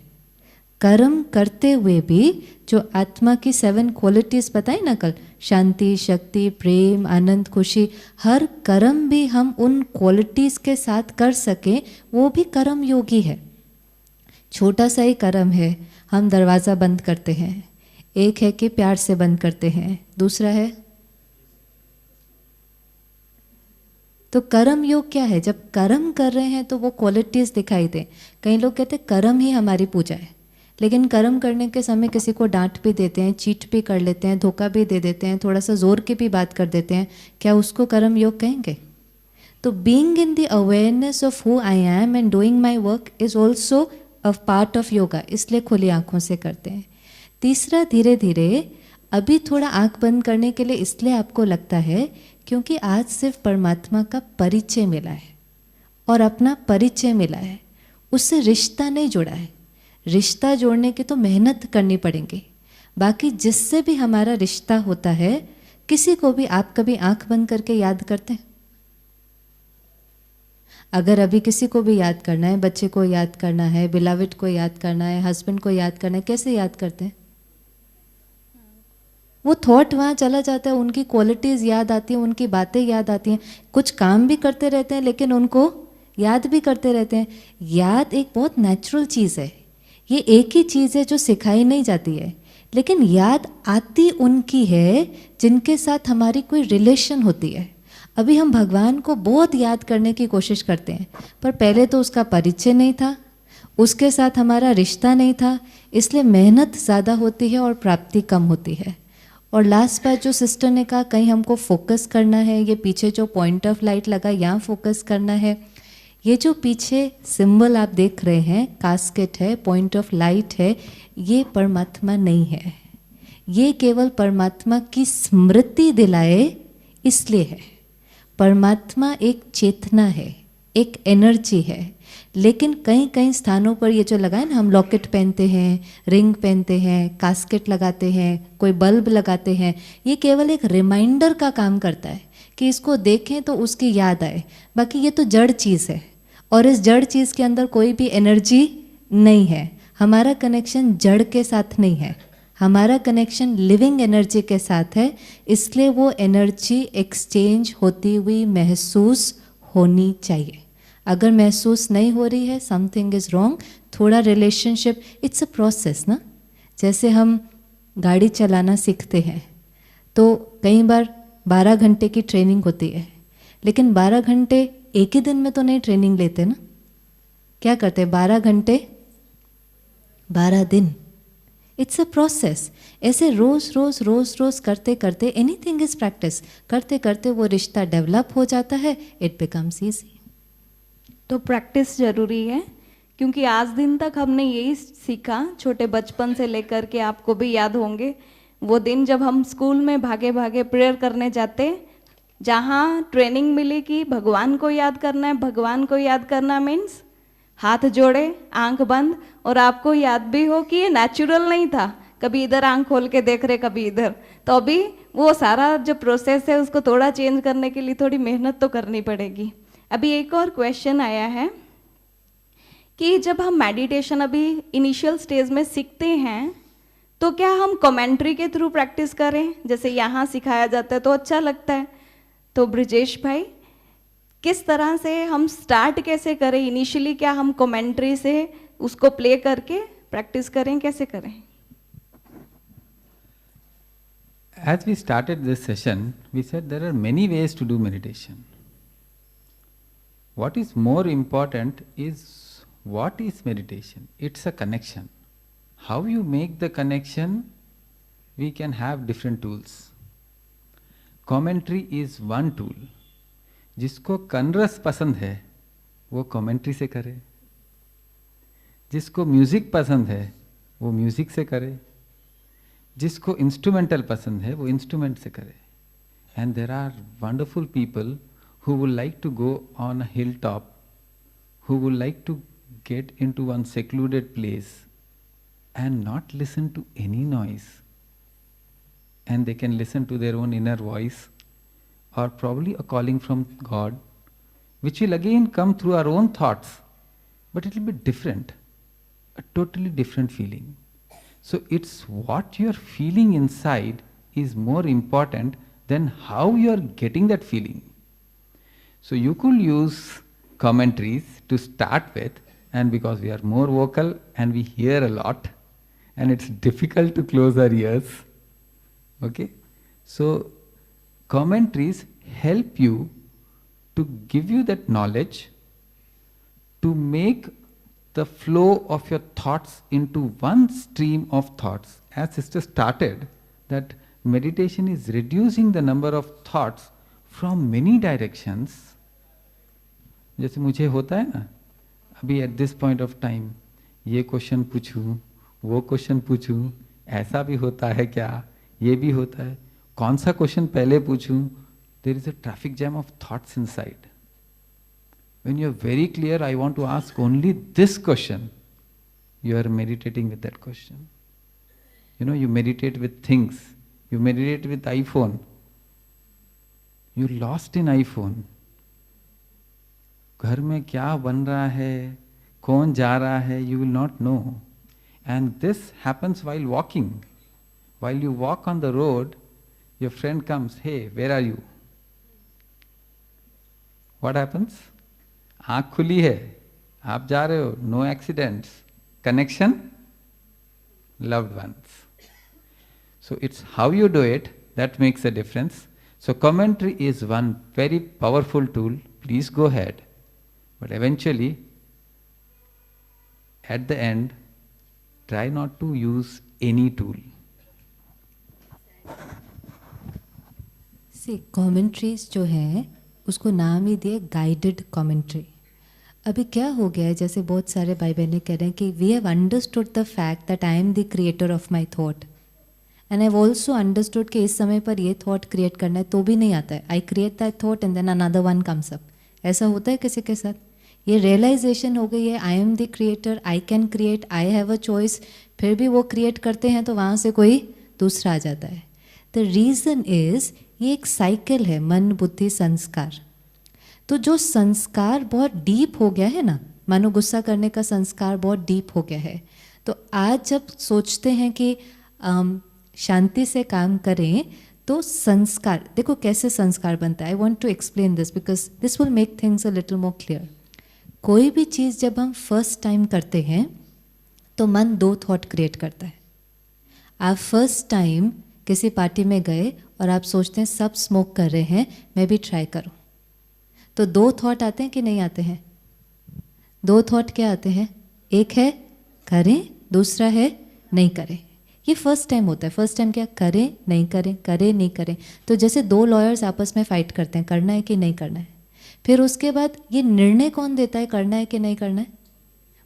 Speaker 2: कर्म करते हुए भी जो आत्मा की 7 क्वालिटीज़ बताई ना कल, शांति, शक्ति, प्रेम, आनंद, खुशी, हर कर्म भी हम उन क्वालिटीज़ के साथ कर सकें, वो भी कर्म योगी है। छोटा सा ही कर्म है, हम दरवाज़ा बंद करते हैं। एक है कि प्यार से बंद करते हैं, दूसरा है तो कर्म योग क्या है? जब कर्म कर रहे हैं तो वो क्वालिटीज़ दिखाई दें। कई लोग कहते हैं कर्म ही हमारी पूजा है, लेकिन कर्म करने के समय किसी को डांट भी देते हैं, चीट भी कर लेते हैं, धोखा भी दे देते हैं, थोड़ा सा जोर की भी बात कर देते हैं, क्या उसको कर्म योग कहेंगे? तो being in the awareness of who I am and doing my work is also a part of yoga, इसलिए खुली आंखों से करते हैं। तीसरा, धीरे धीरे अभी थोड़ा आंख बंद करने के लिए इसलिए आपको लगता है क्योंकि आज सिर्फ परमात्मा का परिचय मिला है और अपना परिचय मिला है, उससे रिश्ता नहीं जुड़ा है। रिश्ता जोड़ने की तो मेहनत करनी पड़ेगी। बाकी जिससे भी हमारा रिश्ता होता है, किसी को भी आप कभी आंख बंद करके याद करते हैं? अगर अभी किसी को भी याद करना है, बच्चे को याद करना है, बिलाविड को याद करना है, हस्बैंड को याद करना है, कैसे याद करते हैं? वो थॉट वहाँ चला जाता है, उनकी क्वालिटीज़ याद आती हैं, उनकी बातें याद आती हैं। कुछ काम भी करते रहते हैं लेकिन उनको याद भी करते रहते हैं। याद एक बहुत नेचुरल चीज़ है, ये एक ही चीज़ है जो सिखाई नहीं जाती है, लेकिन याद आती उनकी है जिनके साथ हमारी कोई रिलेशन होती है। अभी हम भगवान को बहुत याद करने की कोशिश करते हैं, पर पहले तो उसका परिचय नहीं था, उसके साथ हमारा रिश्ता नहीं था, इसलिए मेहनत ज़्यादा होती है और प्राप्ति कम होती है। और लास्ट बार जो सिस्टर ने कहा कहीं हमको फोकस करना है, ये पीछे जो पॉइंट ऑफ लाइट लगा यहाँ फोकस करना है। ये जो पीछे सिंबल आप देख रहे हैं, कास्केट है, पॉइंट ऑफ लाइट है, ये परमात्मा नहीं है। ये केवल परमात्मा की स्मृति दिलाए इसलिए है। परमात्मा एक चेतना है, एक एनर्जी है, लेकिन कई कई स्थानों पर ये जो लगा है ना, हम लॉकेट पहनते हैं, रिंग पहनते हैं, कास्केट लगाते हैं, कोई बल्ब लगाते हैं, ये केवल एक रिमाइंडर का काम करता है कि इसको देखें तो उसकी याद आए। बाकी ये तो जड़ चीज़ है और इस जड़ चीज़ के अंदर कोई भी एनर्जी नहीं है। हमारा कनेक्शन जड़ के साथ नहीं है, हमारा कनेक्शन लिविंग एनर्जी के साथ है, इसलिए वो एनर्जी एक्सचेंज होती हुई महसूस होनी चाहिए। अगर महसूस नहीं हो रही है, समथिंग इज़ रॉन्ग। थोड़ा रिलेशनशिप, इट्स अ प्रोसेस ना। जैसे हम गाड़ी चलाना सीखते हैं तो कई बार 12 घंटे की ट्रेनिंग होती है, लेकिन 12 घंटे एक ही दिन में तो नहीं ट्रेनिंग लेते ना, क्या करते हैं? 12 घंटे 12 दिन। It's a process. ऐसे रोज रोज रोज रोज करते करते, एनीथिंग इज प्रैक्टिस, करते करते वो रिश्ता डेवलप हो जाता है, इट बिकम्स ईजी।
Speaker 1: तो प्रैक्टिस जरूरी है, क्योंकि आज दिन तक हमने यही सीखा, छोटे बचपन से लेकर के, आपको भी याद होंगे वो दिन जब हम स्कूल में भागे भागे प्रेयर करने जाते, जहाँ ट्रेनिंग मिली कि भगवान को याद करना है। भगवान को याद करना मीन्स हाथ जोड़े, आंख बंद, और आपको याद भी हो कि ये नेचुरल नहीं था, कभी इधर आंख खोल के देख रहे, कभी इधर। तो अभी वो सारा जो प्रोसेस है उसको थोड़ा चेंज करने के लिए थोड़ी मेहनत तो करनी पड़ेगी। अभी एक और क्वेश्चन आया है कि जब हम मेडिटेशन अभी इनिशियल स्टेज में सीखते हैं, तो क्या हम कमेंट्री के थ्रू प्रैक्टिस करें? जैसे यहाँ सिखाया जाता है तो अच्छा लगता है। तो ब्रिजेश भाई, किस तरह से हम स्टार्ट कैसे करें इनिशियली? क्या हम कमेंट्री से उसको प्ले करके प्रैक्टिस करें, कैसे करें?
Speaker 4: As we started this session, we said there are many ways to do meditation. What is more important is what is meditation? It's a connection. How you make the connection, we can have different tools. Commentary is one tool. जिसको कनरस पसंद है वो commentary से करे, जिसको music पसंद है वो म्यूजिक से करे, जिसको इंस्ट्रूमेंटल पसंद है वो इंस्ट्रूमेंट से करे. And there are wonderful people who would like to go on a hilltop, who would like to get into one secluded place and not listen to any noise, and they can listen to their own inner voice, or probably a calling from God, which will again come through our own thoughts, but it will be different, a totally different feeling. So it's what you are feeling inside is more important than how you are getting that feeling. So you could use commentaries to start with, and because we are more vocal and we hear a lot, and it's difficult to close our ears, okay? So commentaries help you to give you that knowledge, to make the flow of your thoughts into one stream of thoughts. As sister started, that meditation is reducing the number of thoughts from many directions. जैसे मुझे होता है ना, अभी at this point of time ये question पूछूं, वो question पूछूं, ऐसा भी होता है क्या, ये भी होता है, कौन सा क्वेश्चन पहले पूछूं? There is a traffic jam of thoughts inside. When you are very clear, I want to ask only this question, you are meditating with that question. You know, you meditate with things, you meditate with iPhone, you're lost in iPhone. घर में क्या बन रहा है, कौन जा रहा है, you will not know. And this happens while walking. While you walk on the road, your friend comes, hey, where are you? What happens? आँख खुली है, आप जा रहे हो, no accidents, connection, loved ones. So it's how you do it that makes a difference. So commentary is one very powerful tool. Please go ahead. But eventually, at the end, try not to use any tool.
Speaker 2: See, commentaries जो है उसको नाम ही दिए guided commentary. अभी क्या हो गया है, जैसे बहुत सारे भाई बहनें कह रहे हैं कि we have understood the fact that I am the creator of my thought, and I have also understood कि इस समय पर ये थॉट क्रिएट करना है तो भी नहीं आता है. I create that thought and then another one comes up. ऐसा होता है किसी के साथ? ये रियलाइजेशन हो गई है, I am the creator, I can create, I have a choice, फिर भी वो क्रिएट करते हैं तो वहाँ से कोई दूसरा आ जाता है. द रीज़न इज़ ये एक साइकिल है, मन बुद्धि संस्कार. तो जो संस्कार बहुत डीप हो गया है ना, मानो गुस्सा करने का संस्कार बहुत डीप हो गया है, तो आज जब सोचते हैं कि शांति से काम करें तो संस्कार, देखो कैसे संस्कार बनता है. I want to explain this because this will make things a little more clear. कोई भी चीज़ जब हम फर्स्ट टाइम करते हैं तो मन दो थॉट क्रिएट करता है. आप फर्स्ट टाइम किसी पार्टी में गए और आप सोचते हैं सब स्मोक कर रहे हैं, मैं भी ट्राई करूं, तो दो थॉट आते हैं कि नहीं आते हैं? दो थॉट क्या आते हैं, एक है करें, दूसरा है नहीं करें। ये फर्स्ट टाइम होता है। फर्स्ट टाइम क्या, करें नहीं करें, करें नहीं करें। तो जैसे दो लॉयर्स आपस में फाइट करते हैं, करना है कि नहीं करना है। फिर उसके बाद ये निर्णय कौन देता है, करना है कि नहीं करना है?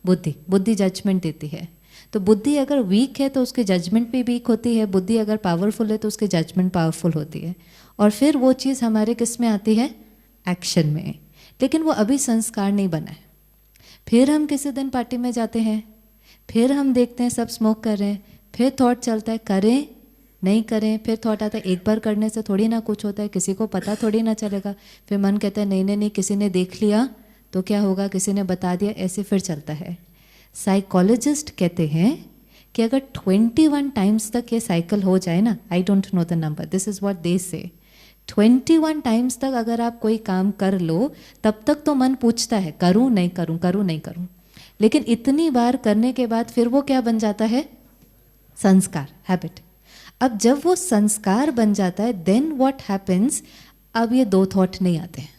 Speaker 2: बुद्धि। बुद्धि जजमेंट देती है। तो बुद्धि अगर वीक है तो उसकी जजमेंट भी वीक होती है, बुद्धि अगर पावरफुल है तो उसकी जजमेंट पावरफुल होती है। और फिर वो चीज़ हमारे किस में आती है, एक्शन में। लेकिन वो अभी संस्कार नहीं बना है। फिर हम किसी दिन पार्टी में जाते हैं, फिर हम देखते हैं सब स्मोक कर रहे हैं, फिर थॉट चलता है करें नहीं करें, फिर थॉट आता है एक बार करने से थोड़ी ना कुछ होता है, किसी को पता थोड़ी ना चलेगा। फिर मन कहता है नहीं नहीं नहीं, किसी ने देख लिया तो क्या होगा, किसी ने बता दिया, ऐसे फिर चलता है। साइकोलॉजिस्ट कहते हैं कि अगर 21 टाइम्स तक ये साइकिल हो जाए ना, I don't know the number, this is what they से, 21 टाइम्स तक अगर आप कोई काम कर लो, तब तक तो मन पूछता है करूं नहीं करूं, करूं नहीं करूं। लेकिन इतनी बार करने के बाद फिर वो क्या बन जाता है, संस्कार, हैबिट। अब जब वो संस्कार बन जाता है, देन व्हाट हैपेंस, अब ये दो थॉट नहीं आते हैं।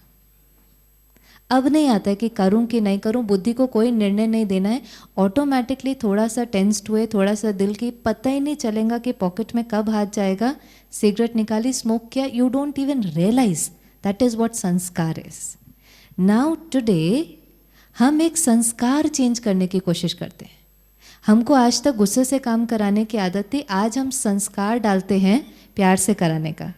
Speaker 2: अब नहीं आता है कि करूं कि नहीं करूं, बुद्धि को कोई निर्णय नहीं देना है। ऑटोमेटिकली थोड़ा सा टेंस्ड हुए, थोड़ा सा दिल की, पता ही नहीं चलेगा कि पॉकेट में कब हाथ जाएगा, सिगरेट निकाली, स्मोक किया, you don't even realise. That is what sanskar is. Now today हम एक संस्कार चेंज करने की कोशिश करते हैं। हमको आज तक गुस्से से काम कराने की आदत थी, आज हम संस्कार डालते हैं प्यार से कराने का।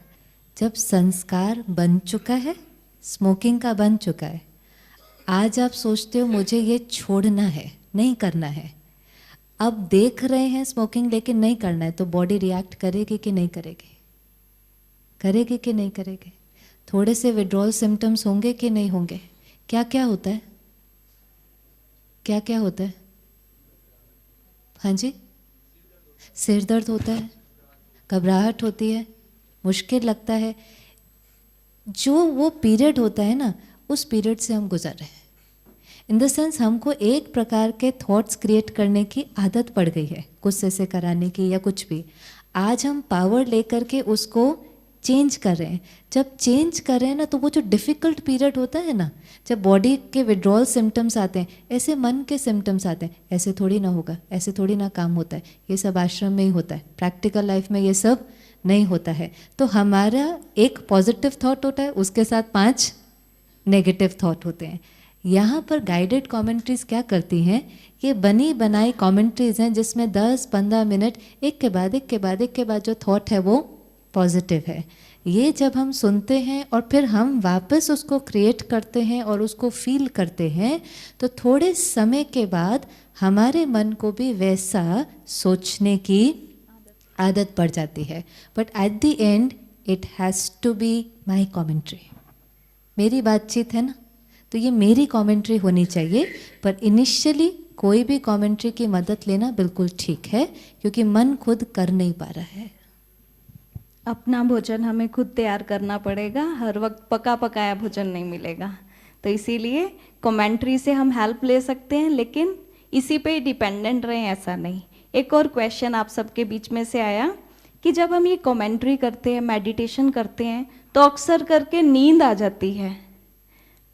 Speaker 2: जब संस्कार बन चुका है, स्मोकिंग का बन चुका है, आज आप सोचते हो मुझे ये छोड़ना है, नहीं करना है। अब देख रहे हैं स्मोकिंग लेकिन नहीं करना है, तो बॉडी रिएक्ट करेगी कि नहीं करेगी, करेगी कि नहीं करेगी? थोड़े से विड्रॉल सिम्टम्स होंगे कि नहीं होंगे? क्या क्या होता है, क्या क्या होता है? हाँ जी, सिर दर्द होता है, घबराहट होती है, मुश्किल लगता है। जो वो पीरियड होता है ना, उस पीरियड से हम गुजर रहे हैं। इन द सेंस हमको एक प्रकार के थॉट्स क्रिएट करने की आदत पड़ गई है, गुस्से से कराने की या कुछ भी। आज हम पावर लेकर के उसको चेंज कर रहे हैं। जब चेंज कर रहे हैं ना, तो वो जो डिफ़िकल्ट पीरियड होता है ना, जब बॉडी के विड्रॉल सिम्टम्स आते हैं, ऐसे मन के सिम्टम्स आते हैं, ऐसे थोड़ी ना होगा, ऐसे थोड़ी ना काम होता है, ये सब आश्रम में ही होता है, प्रैक्टिकल लाइफ में ये सब नहीं होता है। तो हमारा एक पॉजिटिव थॉट होता है, उसके साथ 5 नेगेटिव थॉट होते हैं। यहाँ पर गाइडेड कमेंट्रीज क्या करती हैं, ये बनी बनाई कमेंट्रीज हैं जिसमें 10-15 मिनट एक के बाद एक के बाद एक के बाद जो थॉट है वो पॉजिटिव है। ये जब हम सुनते हैं और फिर हम वापस उसको क्रिएट करते हैं और उसको फील करते हैं, तो थोड़े समय के बाद हमारे मन को भी वैसा सोचने की आदत पड़ जाती है। But at the end it has to be my commentary. मेरी बातचीत है ना, तो ये मेरी कमेंट्री होनी चाहिए। पर इनिशियली कोई भी कमेंट्री की मदद लेना बिल्कुल ठीक है, क्योंकि मन खुद कर नहीं पा रहा है।
Speaker 1: अपना भोजन हमें खुद तैयार करना पड़ेगा, हर वक्त पका पकाया भोजन नहीं मिलेगा। तो इसीलिए कमेंट्री से हम हेल्प ले सकते हैं, लेकिन इसी पे डिपेंडेंट रहें ऐसा नहीं। एक और क्वेश्चन आप सबके बीच में से आया कि जब हम ये कमेंट्री करते हैं, मेडिटेशन करते हैं, तो अक्सर करके नींद आ जाती है।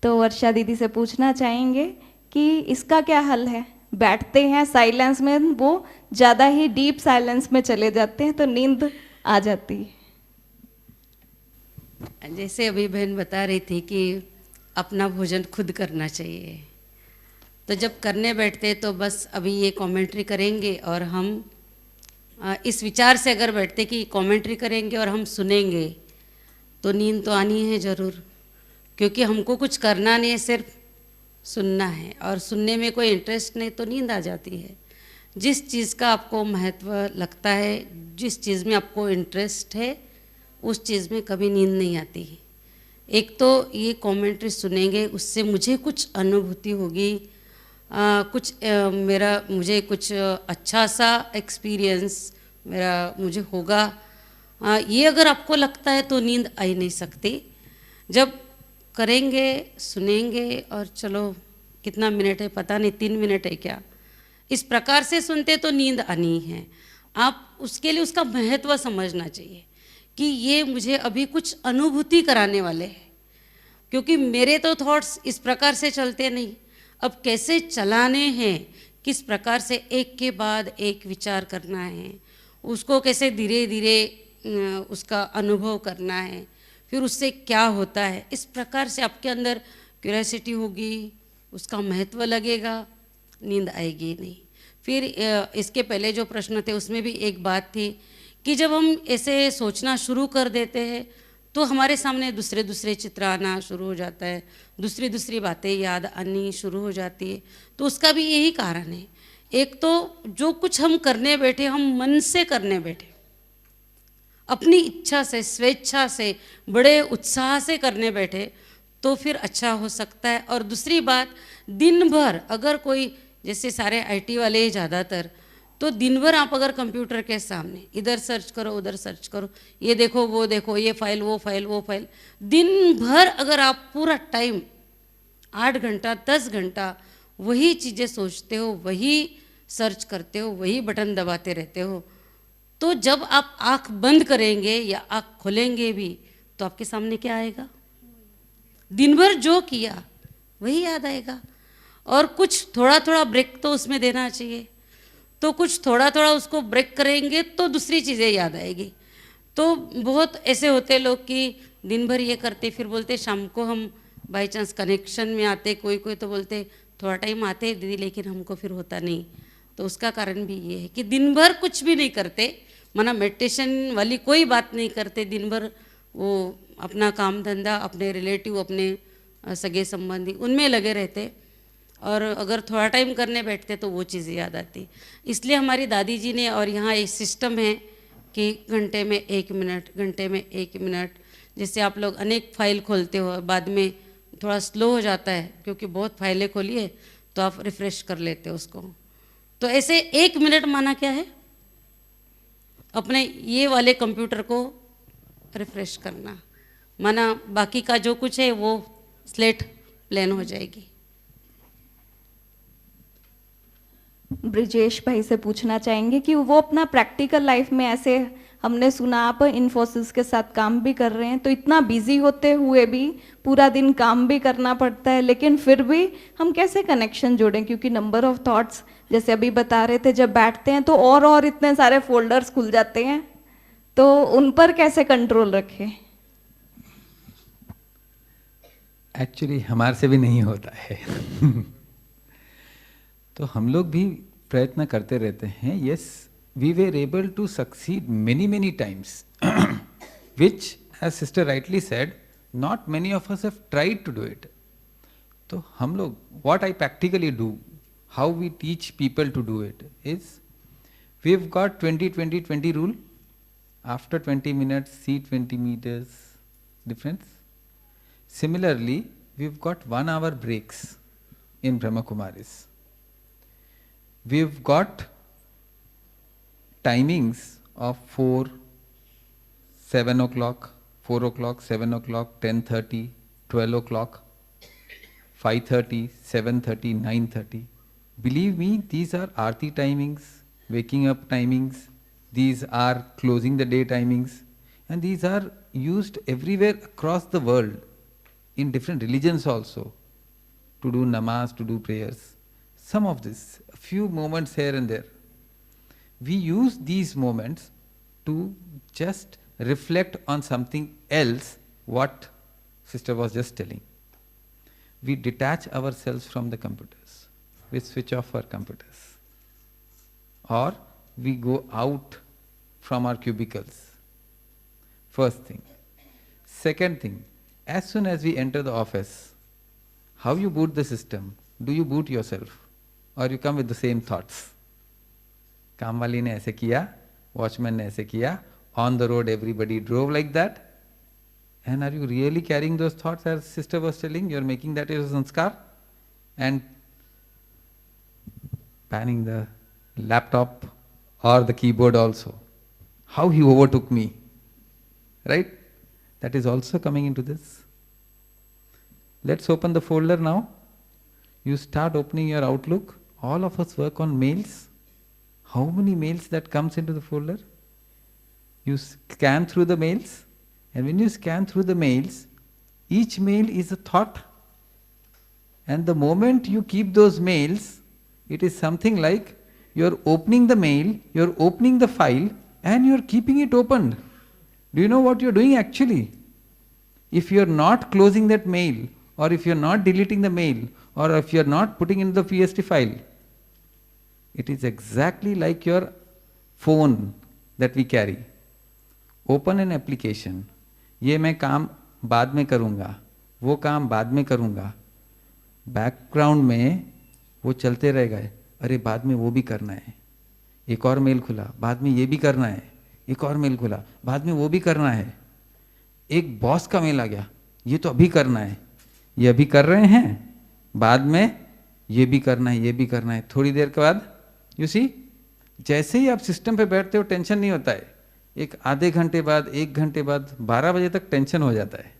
Speaker 1: तो वर्षा दीदी से पूछना चाहेंगे कि इसका क्या हल है? बैठते हैं साइलेंस में, वो ज़्यादा ही डीप साइलेंस में चले जाते हैं, तो नींद आ जाती है।
Speaker 3: जैसे अभी बहन बता रही थी कि अपना भोजन खुद करना चाहिए, तो जब करने बैठते तो बस अभी ये कमेंट्री करेंगे और हम इस विचार से अगर बैठते कि कमेंट्री करेंगे और हम सुनेंगे, तो नींद तो आनी है ज़रूर, क्योंकि हमको कुछ करना नहीं है, सिर्फ सुनना है। और सुनने में कोई इंटरेस्ट नहीं तो नींद आ जाती है। जिस चीज़ का आपको महत्व लगता है, जिस चीज़ में आपको इंटरेस्ट है, उस चीज़ में कभी नींद नहीं आती। एक तो ये कमेंट्री सुनेंगे, उससे मुझे कुछ अनुभूति होगी, मुझे कुछ अच्छा सा एक्सपीरियंस मुझे होगा। ये अगर आपको लगता है तो नींद आ ही नहीं सकती। जब करेंगे, सुनेंगे और चलो कितना मिनट है पता नहीं, 3 मिनट है क्या, इस प्रकार से सुनते तो नींद आनी है। आप उसके लिए उसका महत्व समझना चाहिए कि ये मुझे अभी कुछ अनुभूति कराने वाले हैं, क्योंकि मेरे तो थॉट्स इस प्रकार से चलते नहीं। अब कैसे चलाने हैं, किस प्रकार से एक के बाद एक विचार करना है, उसको कैसे धीरे धीरे उसका अनुभव करना है, फिर उससे क्या होता है, इस प्रकार से आपके अंदर क्यूरियोसिटी होगी, उसका महत्व लगेगा, नींद आएगी नहीं। फिर इसके पहले जो प्रश्न थे उसमें भी एक बात थी कि जब हम ऐसे सोचना शुरू कर देते हैं तो हमारे सामने दूसरे दूसरे चित्र आना शुरू हो जाता है, दूसरी दूसरी बातें याद आनी शुरू हो जाती है। तो उसका भी यही कारण है, एक तो जो कुछ हम करने बैठे, हम मन से करने बैठे, अपनी इच्छा से, स्वेच्छा से, बड़े उत्साह से करने बैठे तो फिर अच्छा हो सकता है। और दूसरी बात, दिन भर अगर कोई, जैसे सारे आईटी वाले ही ज़्यादातर, तो दिन भर आप अगर कंप्यूटर के सामने इधर सर्च करो, उधर सर्च करो, ये देखो, वो देखो, ये फाइल, वो फाइल, वो फाइल, दिन भर अगर आप पूरा टाइम 8 घंटा 10 घंटा वही चीज़ें सोचते हो, वही सर्च करते हो, वही बटन दबाते रहते हो, तो जब आप आँख बंद करेंगे या आँख खोलेंगे भी तो आपके सामने क्या आएगा? दिन भर जो किया वही याद आएगा। और कुछ थोड़ा थोड़ा ब्रेक तो उसमें देना चाहिए, तो कुछ थोड़ा थोड़ा उसको ब्रेक करेंगे तो दूसरी चीज़ें याद आएगी। तो बहुत ऐसे होते लोग कि दिन भर ये करते, फिर बोलते शाम को हम बाई चांस कनेक्शन में आते, कोई कोई तो बोलते थोड़ा टाइम आते दीदी, लेकिन हमको फिर होता नहीं। तो उसका कारण भी ये है कि दिन भर कुछ भी नहीं करते, माना मेडिटेशन वाली कोई बात नहीं करते, दिन भर वो अपना काम धंधा, अपने रिलेटिव, अपने सगे संबंधी, उनमें लगे रहते, और अगर थोड़ा टाइम करने बैठते तो वो चीज़ें याद आती। इसलिए हमारी दादी जी ने, और यहाँ एक सिस्टम है कि घंटे में 1 मिनट, घंटे में 1 मिनट, जैसे आप लोग अनेक फाइल खोलते हो, बाद में थोड़ा स्लो हो जाता है क्योंकि बहुत फाइलें खोली है, तो आप रिफ़्रेश कर लेते हो उसको। तो ऐसे 1 मिनट माना क्या है, अपने ये वाले कंप्यूटर को रिफ़्रेश करना, माना बाकी का जो कुछ है वो स्लेट प्लेन हो जाएगी।
Speaker 1: ब्रिजेश भाई से पूछना चाहेंगे कि वो अपना प्रैक्टिकल लाइफ में, ऐसे हमने सुना आप इन्फोसिस के साथ काम भी कर रहे हैं, तो इतना बिजी होते हुए भी पूरा दिन काम भी करना पड़ता है, लेकिन फिर भी हम कैसे कनेक्शन जोड़ें? क्योंकि नंबर ऑफ थॉट्स, जैसे अभी बता रहे थे, जब बैठते हैं तो और इतने सारे फोल्डर्स खुल जाते हैं, तो उन पर कैसे कंट्रोल रखें?
Speaker 4: एक्चुअली हमारे से भी नहीं होता है तो हम लोग भी प्रयत्न करते रहते हैं। Yes, we were able to succeed many times which, as sister rightly said, not many of us have tried to do it. तो हम लोग, what I practically do, how we teach people to do it is, we've got 20-20-20 rule. After 20 minutes, see 20 meters difference. Similarly, we've got 1 hour breaks in Brahma Kumaris. We've got timings of 4, 7 o'clock, 4 o'clock, 7 o'clock, 10:30, 12 o'clock, 5:30, 7:30, 9:30. Believe me, these are Aarti timings, waking up timings, these are closing the day timings, and these are used everywhere across the world, in different religions also, to do namaz, to do prayers. Some of this, a few moments here and there. We use these moments to just reflect on something else, what sister was just telling. We detach ourselves from the computers. We switch off our computers. Or we go out from our cubicles. First thing. Second thing, as soon as we enter the office, how you boot the system? Do you boot yourself? Or you come with the same thoughts? काम वाली ने ऐसे किया, watchman ने ऐसे किया, on the road everybody drove like that. And are you really carrying those thoughts, as sister was telling? You are making that as a sanskar and panning the laptop or the keyboard also. How he overtook me, right? That is also coming into this. Let's open the folder now. You start opening your Outlook. All of us work on mails. How many mails that comes into the folder? You scan through the mails, and when you scan through the mails, each mail is a thought, And the moment you keep those mails, it is something like you're opening the mail, you're opening the file, and you're keeping it opened. Do you know what you're doing actually? If you're not closing that mail, or if you're not deleting the mail, or if you're not putting in the PST file, it is exactly like your phone that we carry. Open an application. ये मैं काम बाद में करूँगा, वो काम बाद में करूँगा. बैकग्राउंड में वो चलते रहेगा. अरे बाद में वो भी करना है, एक और मेल खुला, बाद में ये भी करना है, एक और मेल खुला, बाद में वो भी करना है. एक बॉस का मेल आ गया, ये तो अभी करना है, ये अभी कर रहे हैं, बाद में ये भी करना है, ये भी करना है. थोड़ी देर के बाद यू सी, जैसे ही आप सिस्टम पे बैठते हो टेंशन नहीं होता है. एक आधे घंटे बाद, एक घंटे बाद, 12 बजे तक टेंशन हो जाता है.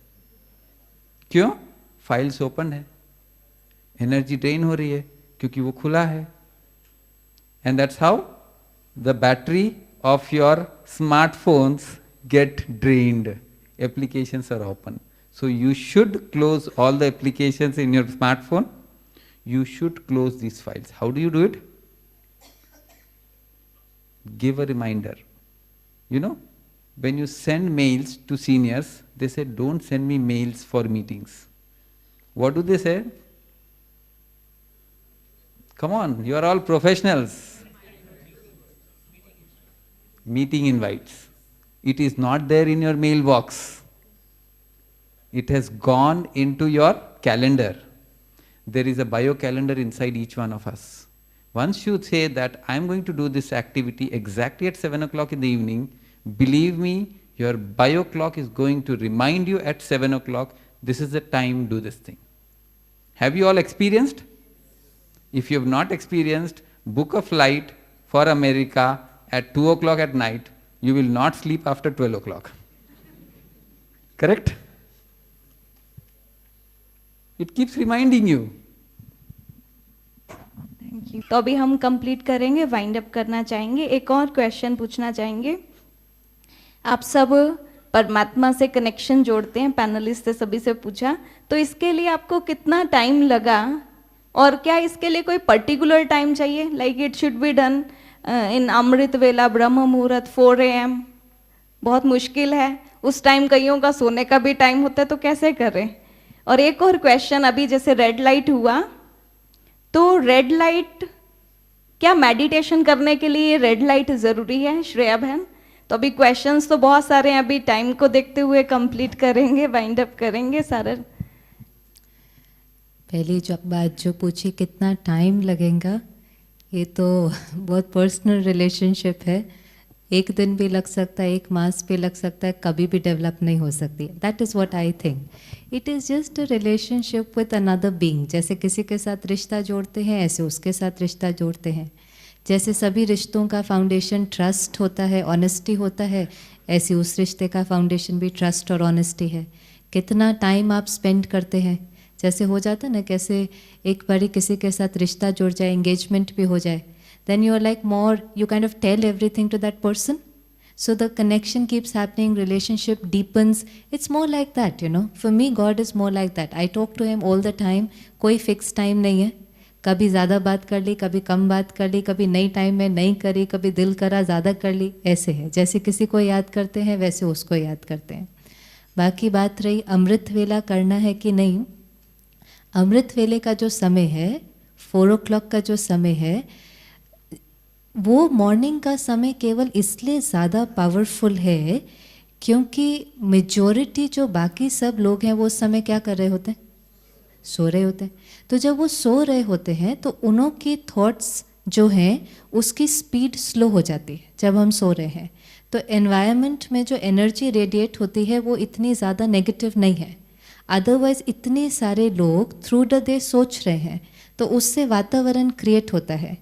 Speaker 4: क्यों? फाइल्स ओपन है, एनर्जी ड्रेन हो रही है क्योंकि वो खुला है. And that's how the battery of your smartphones get drained. Applications are open. So you should close all the applications in your smartphone. You should close these files. How do you do it? Give a reminder. You know, when you send mails to seniors, they say, don't send me mails for meetings. What do they say? Come on, you are all professionals. Meeting invites. It is not there in your mailbox. It has gone into your calendar. There is a bio calendar inside each one of us. Once you say that I am going to do this activity exactly at 7 o'clock in the evening, believe me, your bio clock is going to remind you at 7 o'clock, this is the time, do this thing. Have you all experienced? If you have not experienced, book a flight for America at 2 o'clock at night. You will not sleep after 12 o'clock. Correct? It keeps reminding you.
Speaker 1: Thank you. तो अभी हम complete करेंगे, wind up करना चाहेंगे. एक और question पूछना चाहेंगे. आप सब परमात्मा से कनेक्शन जोड़ते हैं, पैनलिस्ट से सभी से पूछा, तो इसके लिए आपको कितना टाइम लगा और क्या इसके लिए कोई पर्टिकुलर टाइम चाहिए? Like it should be done in amrit vela, brahma मुहूर्त, 4 AM. बहुत मुश्किल है उस टाइम, कईयों का सोने का भी टाइम होता है, तो कैसे करें? और एक और क्वेश्चन, अभी जैसे रेड लाइट हुआ, तो रेड लाइट, क्या मेडिटेशन करने के लिए रेड लाइट ज़रूरी है श्रेया बहन? तो अभी क्वेश्चंस तो बहुत सारे हैं, अभी टाइम को देखते हुए कंप्लीट करेंगे, वाइंड अप करेंगे सारा.
Speaker 2: पहली जो बात जो पूछी कितना टाइम लगेगा, ये तो बहुत पर्सनल रिलेशनशिप है. एक दिन भी लग सकता है, एक मास भी लग सकता है, कभी भी डेवलप नहीं हो सकती. That is what I think. It is just a relationship with another being. जैसे किसी के साथ रिश्ता जोड़ते हैं, ऐसे उसके साथ रिश्ता जोड़ते हैं. जैसे सभी रिश्तों का फाउंडेशन ट्रस्ट होता है, ऑनेस्टी होता है, ऐसे उस रिश्ते का फाउंडेशन भी ट्रस्ट और ऑनेस्टी है. कितना टाइम आप स्पेंड करते हैं, जैसे हो जाता है ना, कैसे एक बारी किसी के साथ रिश्ता जुड़ जाए, एंगेजमेंट भी हो जाए, then you are like more, you kind of tell everything to that person. So the connection keeps happening, relationship deepens. It's more like that, you know. For me, God is more like that. I talk to Him all the time. कोई fixed time नहीं है. कभी ज़्यादा बात कर ली, कभी कम बात कर ली, कभी नई टाइम में नहीं करी, कभी दिल करा ज़्यादा कर ली. ऐसे है, जैसे किसी को याद करते हैं वैसे उसको याद करते हैं. बाकी बात रही अमृत वेला करना है कि नहीं. अमृत वेले का जो समय है, 4 o'clock का जो समय है, वो मॉर्निंग का समय केवल इसलिए ज़्यादा पावरफुल है क्योंकि मेजॉरिटी जो बाकी सब लोग हैं वो उस समय क्या कर रहे होते हैं? सो रहे होते हैं. तो जब वो सो रहे होते हैं तो उन्हों की थॉट्स जो हैं उसकी स्पीड स्लो हो जाती है जब हम सो रहे हैं. तो एनवायरनमेंट में जो एनर्जी रेडिएट होती है वो इतनी ज़्यादा नेगेटिव नहीं है. अदरवाइज़ इतने सारे लोग थ्रू द डे सोच रहे हैं, तो उससे वातावरण क्रिएट होता है.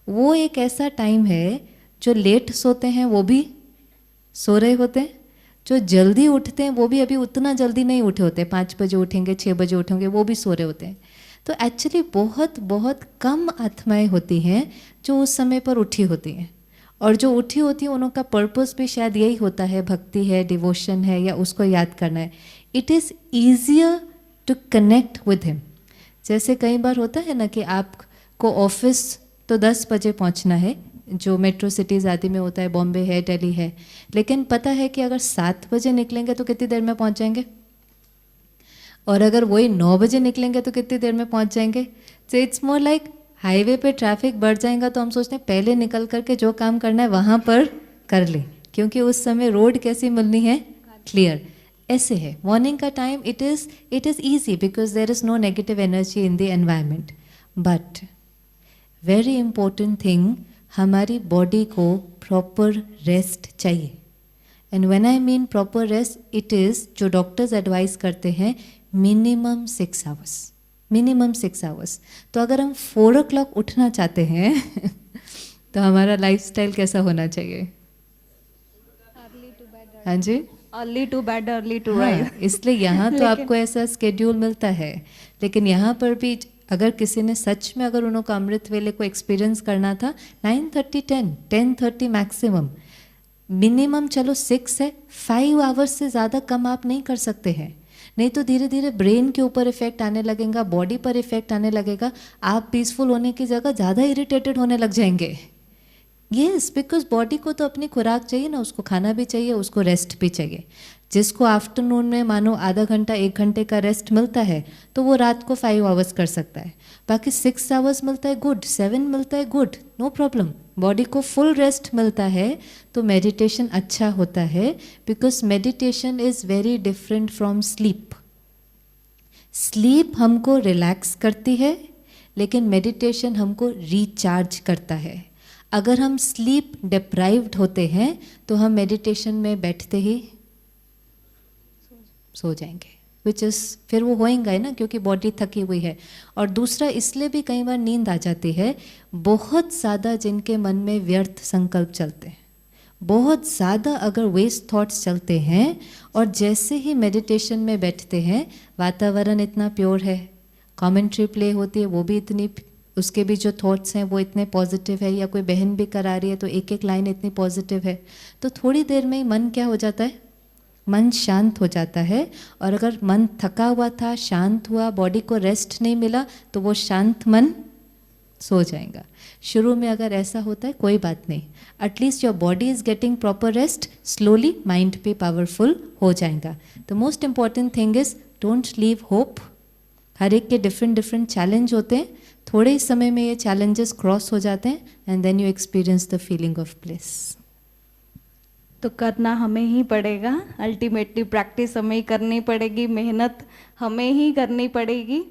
Speaker 2: वो एक ऐसा टाइम है, जो लेट सोते हैं वो भी सो रहे होते हैं, जो जल्दी उठते हैं वो भी अभी उतना जल्दी नहीं उठे होते, 5 बजे उठेंगे, 6 बजे उठेंगे, वो भी सो रहे होते हैं. तो एक्चुअली बहुत बहुत कम आत्माएं होती हैं जो उस समय पर उठी होती हैं, और जो उठी होती है उनका पर्पस भी शायद यही होता है, भक्ति है, डिवोशन है, या उसको याद करना है. It is easier to connect with him. जैसे कई बार होता है ना कि आपको ऑफिस तो 10 बजे पहुंचना है, जो मेट्रो सिटीज़ आदि में होता है, बॉम्बे है, दिल्ली है, लेकिन पता है कि अगर 7 बजे निकलेंगे तो कितनी देर में पहुंच जाएंगे, और अगर वही 9 बजे निकलेंगे तो कितनी देर में पहुंच जाएंगे. So it's more like highway पे ट्रैफिक बढ़ जाएगा तो हम सोचते हैं पहले निकल करके जो काम करना है वहाँ पर कर लें, क्योंकि उस समय रोड कैसी मिलनी है, क्लियर. ऐसे है मॉर्निंग का time, it is easy because there is no negative energy in the environment. But very important thing, हमारी बॉडी को प्रॉपर रेस्ट चाहिए. And when I mean proper rest, it is जो डॉक्टर्स एडवाइस करते हैं minimum 6 hours, minimum 6 hours. तो अगर हम 4 o'clock उठना चाहते हैं तो हमारा लाइफस्टाइल कैसा होना चाहिए? हाँ जी,
Speaker 1: early to bed early to
Speaker 2: हाँ,
Speaker 1: राइज.
Speaker 2: इसलिए यहाँ तो आपको ऐसा स्केड्यूल मिलता है, लेकिन यहाँ पर भी अगर किसी ने सच में, अगर उनको अमृत वेले को एक्सपीरियंस करना था, 9:30 10:30 मैक्सिमम, मिनिमम चलो 6 है, 5 आवर्स से ज़्यादा कम आप नहीं कर सकते हैं. नहीं तो धीरे धीरे ब्रेन के ऊपर इफेक्ट आने लगेगा, बॉडी पर इफेक्ट आने लगेगा, आप पीसफुल होने की जगह ज़्यादा इरिटेटेड होने लग जाएंगे. यस, बिकॉज बॉडी को तो अपनी खुराक चाहिए ना, उसको खाना भी चाहिए, उसको रेस्ट भी चाहिए. जिसको आफ्टरनून में मानो आधा घंटा 1 घंटे का रेस्ट मिलता है तो वो रात को 5 आवर्स कर सकता है. बाकी 6 आवर्स मिलता है गुड, 7 मिलता है गुड, नो प्रॉब्लम. बॉडी को फुल रेस्ट मिलता है तो मेडिटेशन अच्छा होता है, because meditation is very different from sleep. Sleep हमको रिलैक्स करती है, लेकिन मेडिटेशन हमको रिचार्ज करता है. अगर हम स्लीप डिप्राइव्ड होते हैं तो हम मेडिटेशन में बैठते ही सो जाएंगे, विच इज़ फिर वो होएगा ही ना, क्योंकि बॉडी थकी हुई है. और दूसरा इसलिए भी कई बार नींद आ जाती है, बहुत ज़्यादा जिनके मन में व्यर्थ संकल्प चलते हैं, बहुत ज़्यादा अगर वेस्ट थॉट्स चलते हैं, और जैसे ही मेडिटेशन में बैठते हैं वातावरण इतना प्योर है, कमेंट्री प्ले होती है वो भी इतनी, उसके भी जो थॉट्स हैं वो इतने पॉजिटिव है, या कोई बहन भी करा रही है तो एक एक लाइन इतनी पॉजिटिव है, तो थोड़ी देर में ही मन क्या हो जाता है, मन शांत हो जाता है. और अगर मन थका हुआ था, शांत हुआ, बॉडी को रेस्ट नहीं मिला, तो वो शांत मन सो जाएगा. शुरू में अगर ऐसा होता है कोई बात नहीं, at least your body is getting proper rest, slowly mind भी पावरफुल हो जाएगा. The most important thing is don't leave hope. हर एक के डिफरेंट चैलेंज होते हैं, थोड़े ही समय में ये चैलेंजेस क्रॉस हो जाते हैं, and then you experience the feeling of bliss.
Speaker 1: तो करना हमें ही पड़ेगा, अल्टीमेटली प्रैक्टिस हमें ही करनी पड़ेगी, मेहनत हमें ही करनी पड़ेगी.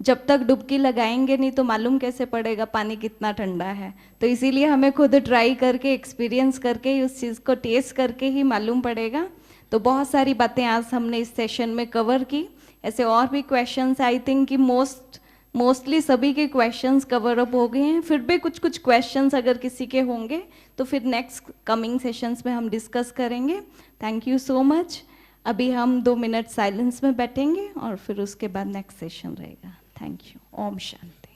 Speaker 1: जब तक डुबकी लगाएंगे नहीं तो मालूम कैसे पड़ेगा पानी कितना ठंडा है. तो इसीलिए हमें खुद ट्राई करके, एक्सपीरियंस करके ही, उस चीज़ को टेस्ट करके ही मालूम पड़ेगा. तो बहुत सारी बातें आज हमने इस सेशन में कवर की. ऐसे और भी क्वेश्चंस, आई थिंक कि मोस्टली सभी के क्वेश्चंस कवर अप हो गए हैं. फिर भी कुछ क्वेश्चंस अगर किसी के होंगे तो फिर नेक्स्ट कमिंग सेशंस में हम डिस्कस करेंगे. Thank you so much. अभी हम 2 मिनट साइलेंस में बैठेंगे और फिर उसके बाद नेक्स्ट सेशन रहेगा. Thank you. ओम शांति.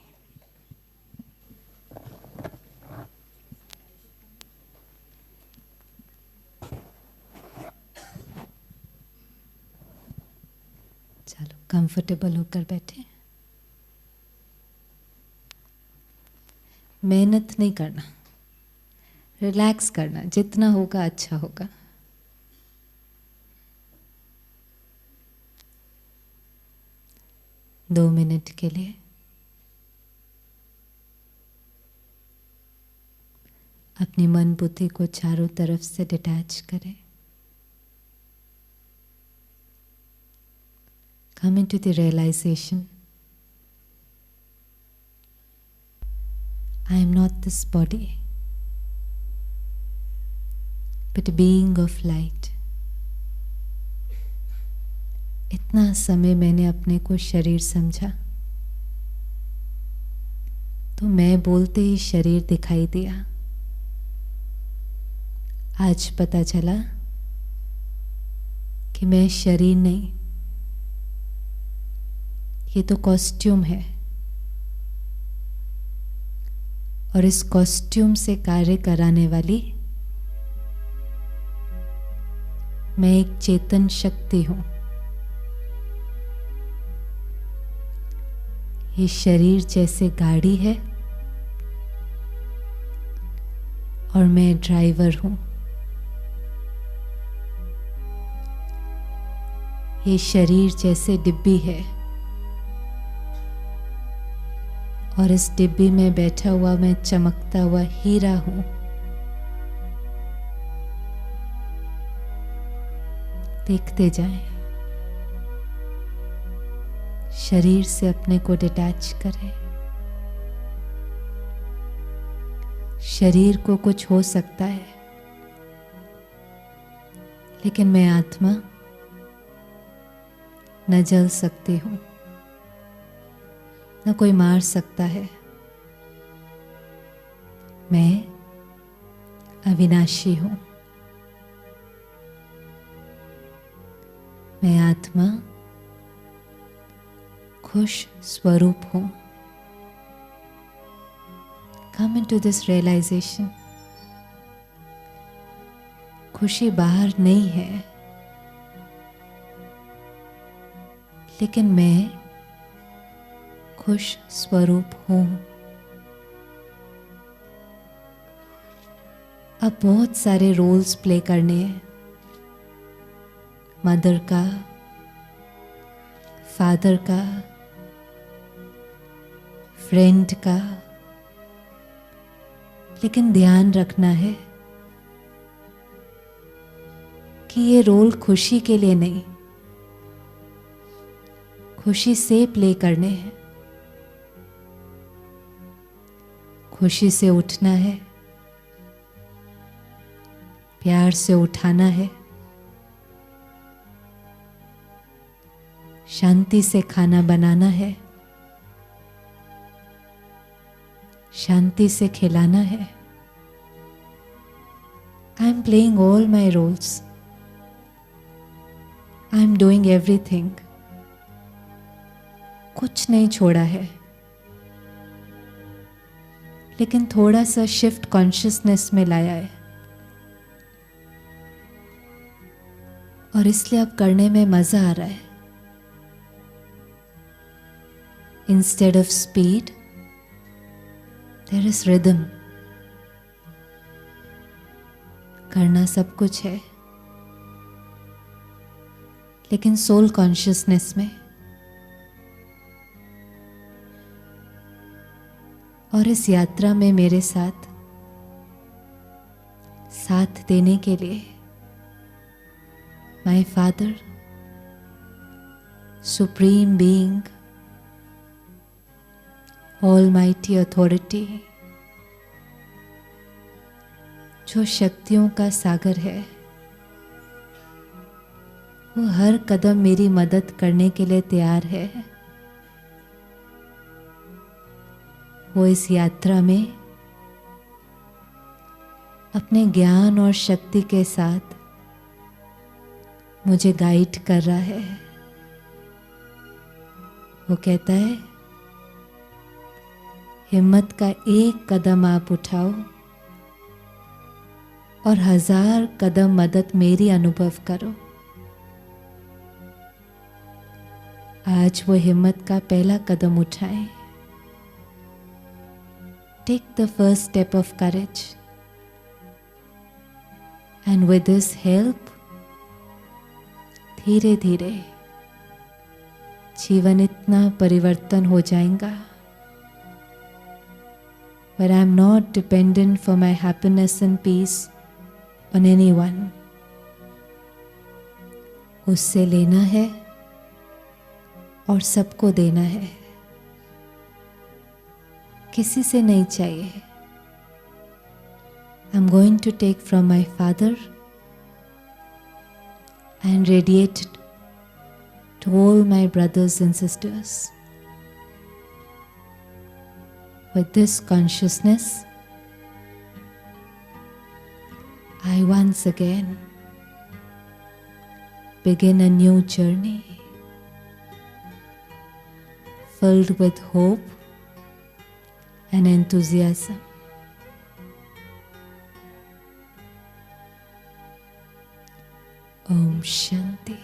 Speaker 2: चलो कंफर्टेबल होकर बैठे. मेहनत नहीं करना, रिलैक्स करना, जितना होगा अच्छा होगा. दो मिनट के लिए अपनी मन बुद्धि को चारों तरफ से डिटैच करें. Come into the realization, I am not this body, but a being of light. इतना समय मैंने अपने को शरीर समझा, तो मैं बोलते ही शरीर दिखाई दिया. आज पता चला कि मैं शरीर नहीं, ये तो कॉस्ट्यूम है, और इस कॉस्ट्यूम से कार्य कराने वाली मैं एक चेतन शक्ति हूं. ये शरीर जैसे गाड़ी है और मैं ड्राइवर हूं। ये शरीर जैसे डिब्बी है और इस डिब्बी में बैठा हुआ मैं चमकता हुआ हीरा हूं। देखते जाएं, शरीर से अपने को डिटैच करें। शरीर को कुछ हो सकता है, लेकिन मैं आत्मा न जल सकती हूं, न कोई मार सकता है। मैं अविनाशी हूं। मैं आत्मा खुश स्वरूप हूं। Come into this realization. खुशी बाहर नहीं है, लेकिन मैं खुश स्वरूप हूं। अब बहुत सारे रोल्स प्ले करने हैं। मदर का, फादर का, फ्रेंड का, लेकिन ध्यान रखना है कि ये रोल खुशी के लिए नहीं, खुशी से प्ले करने हैं। खुशी से उठना है, प्यार से उठाना है, शांति से खाना बनाना है, शांति से खिलाना है। I am playing all my roles. I am doing everything. कुछ नहीं छोड़ा है, लेकिन थोड़ा सा शिफ्ट कॉन्शियसनेस में लाया है, और इसलिए अब करने में मजा आ रहा है। Instead of speed there is rhythm. करना सब कुछ है, लेकिन सोल कॉन्शियसनेस में। और इस यात्रा में मेरे साथ देने के लिए my father, supreme being, almighty authority, जो शक्तियों का सागर है, वो हर कदम मेरी मदद करने के लिए तैयार है। वो इस यात्रा में अपने ज्ञान और शक्ति के साथ मुझे गाइड कर रहा है। वो कहता है, हिम्मत का एक कदम आप उठाओ और 1000 कदम मदद मेरी अनुभव करो। आज वो हिम्मत का पहला कदम उठाएं। Take the first step of courage, and with this help धीरे धीरे जीवन इतना परिवर्तन हो जाएगा, where I am not dependent for my happiness and peace on anyone. उससे लेना है और सबको देना है, किसी से नहीं चाहिए। I'm going to take from my father and radiate it to all my brothers and sisters. With this consciousness, I once again begin a new journey filled with hope and enthusiasm. Om Shanti.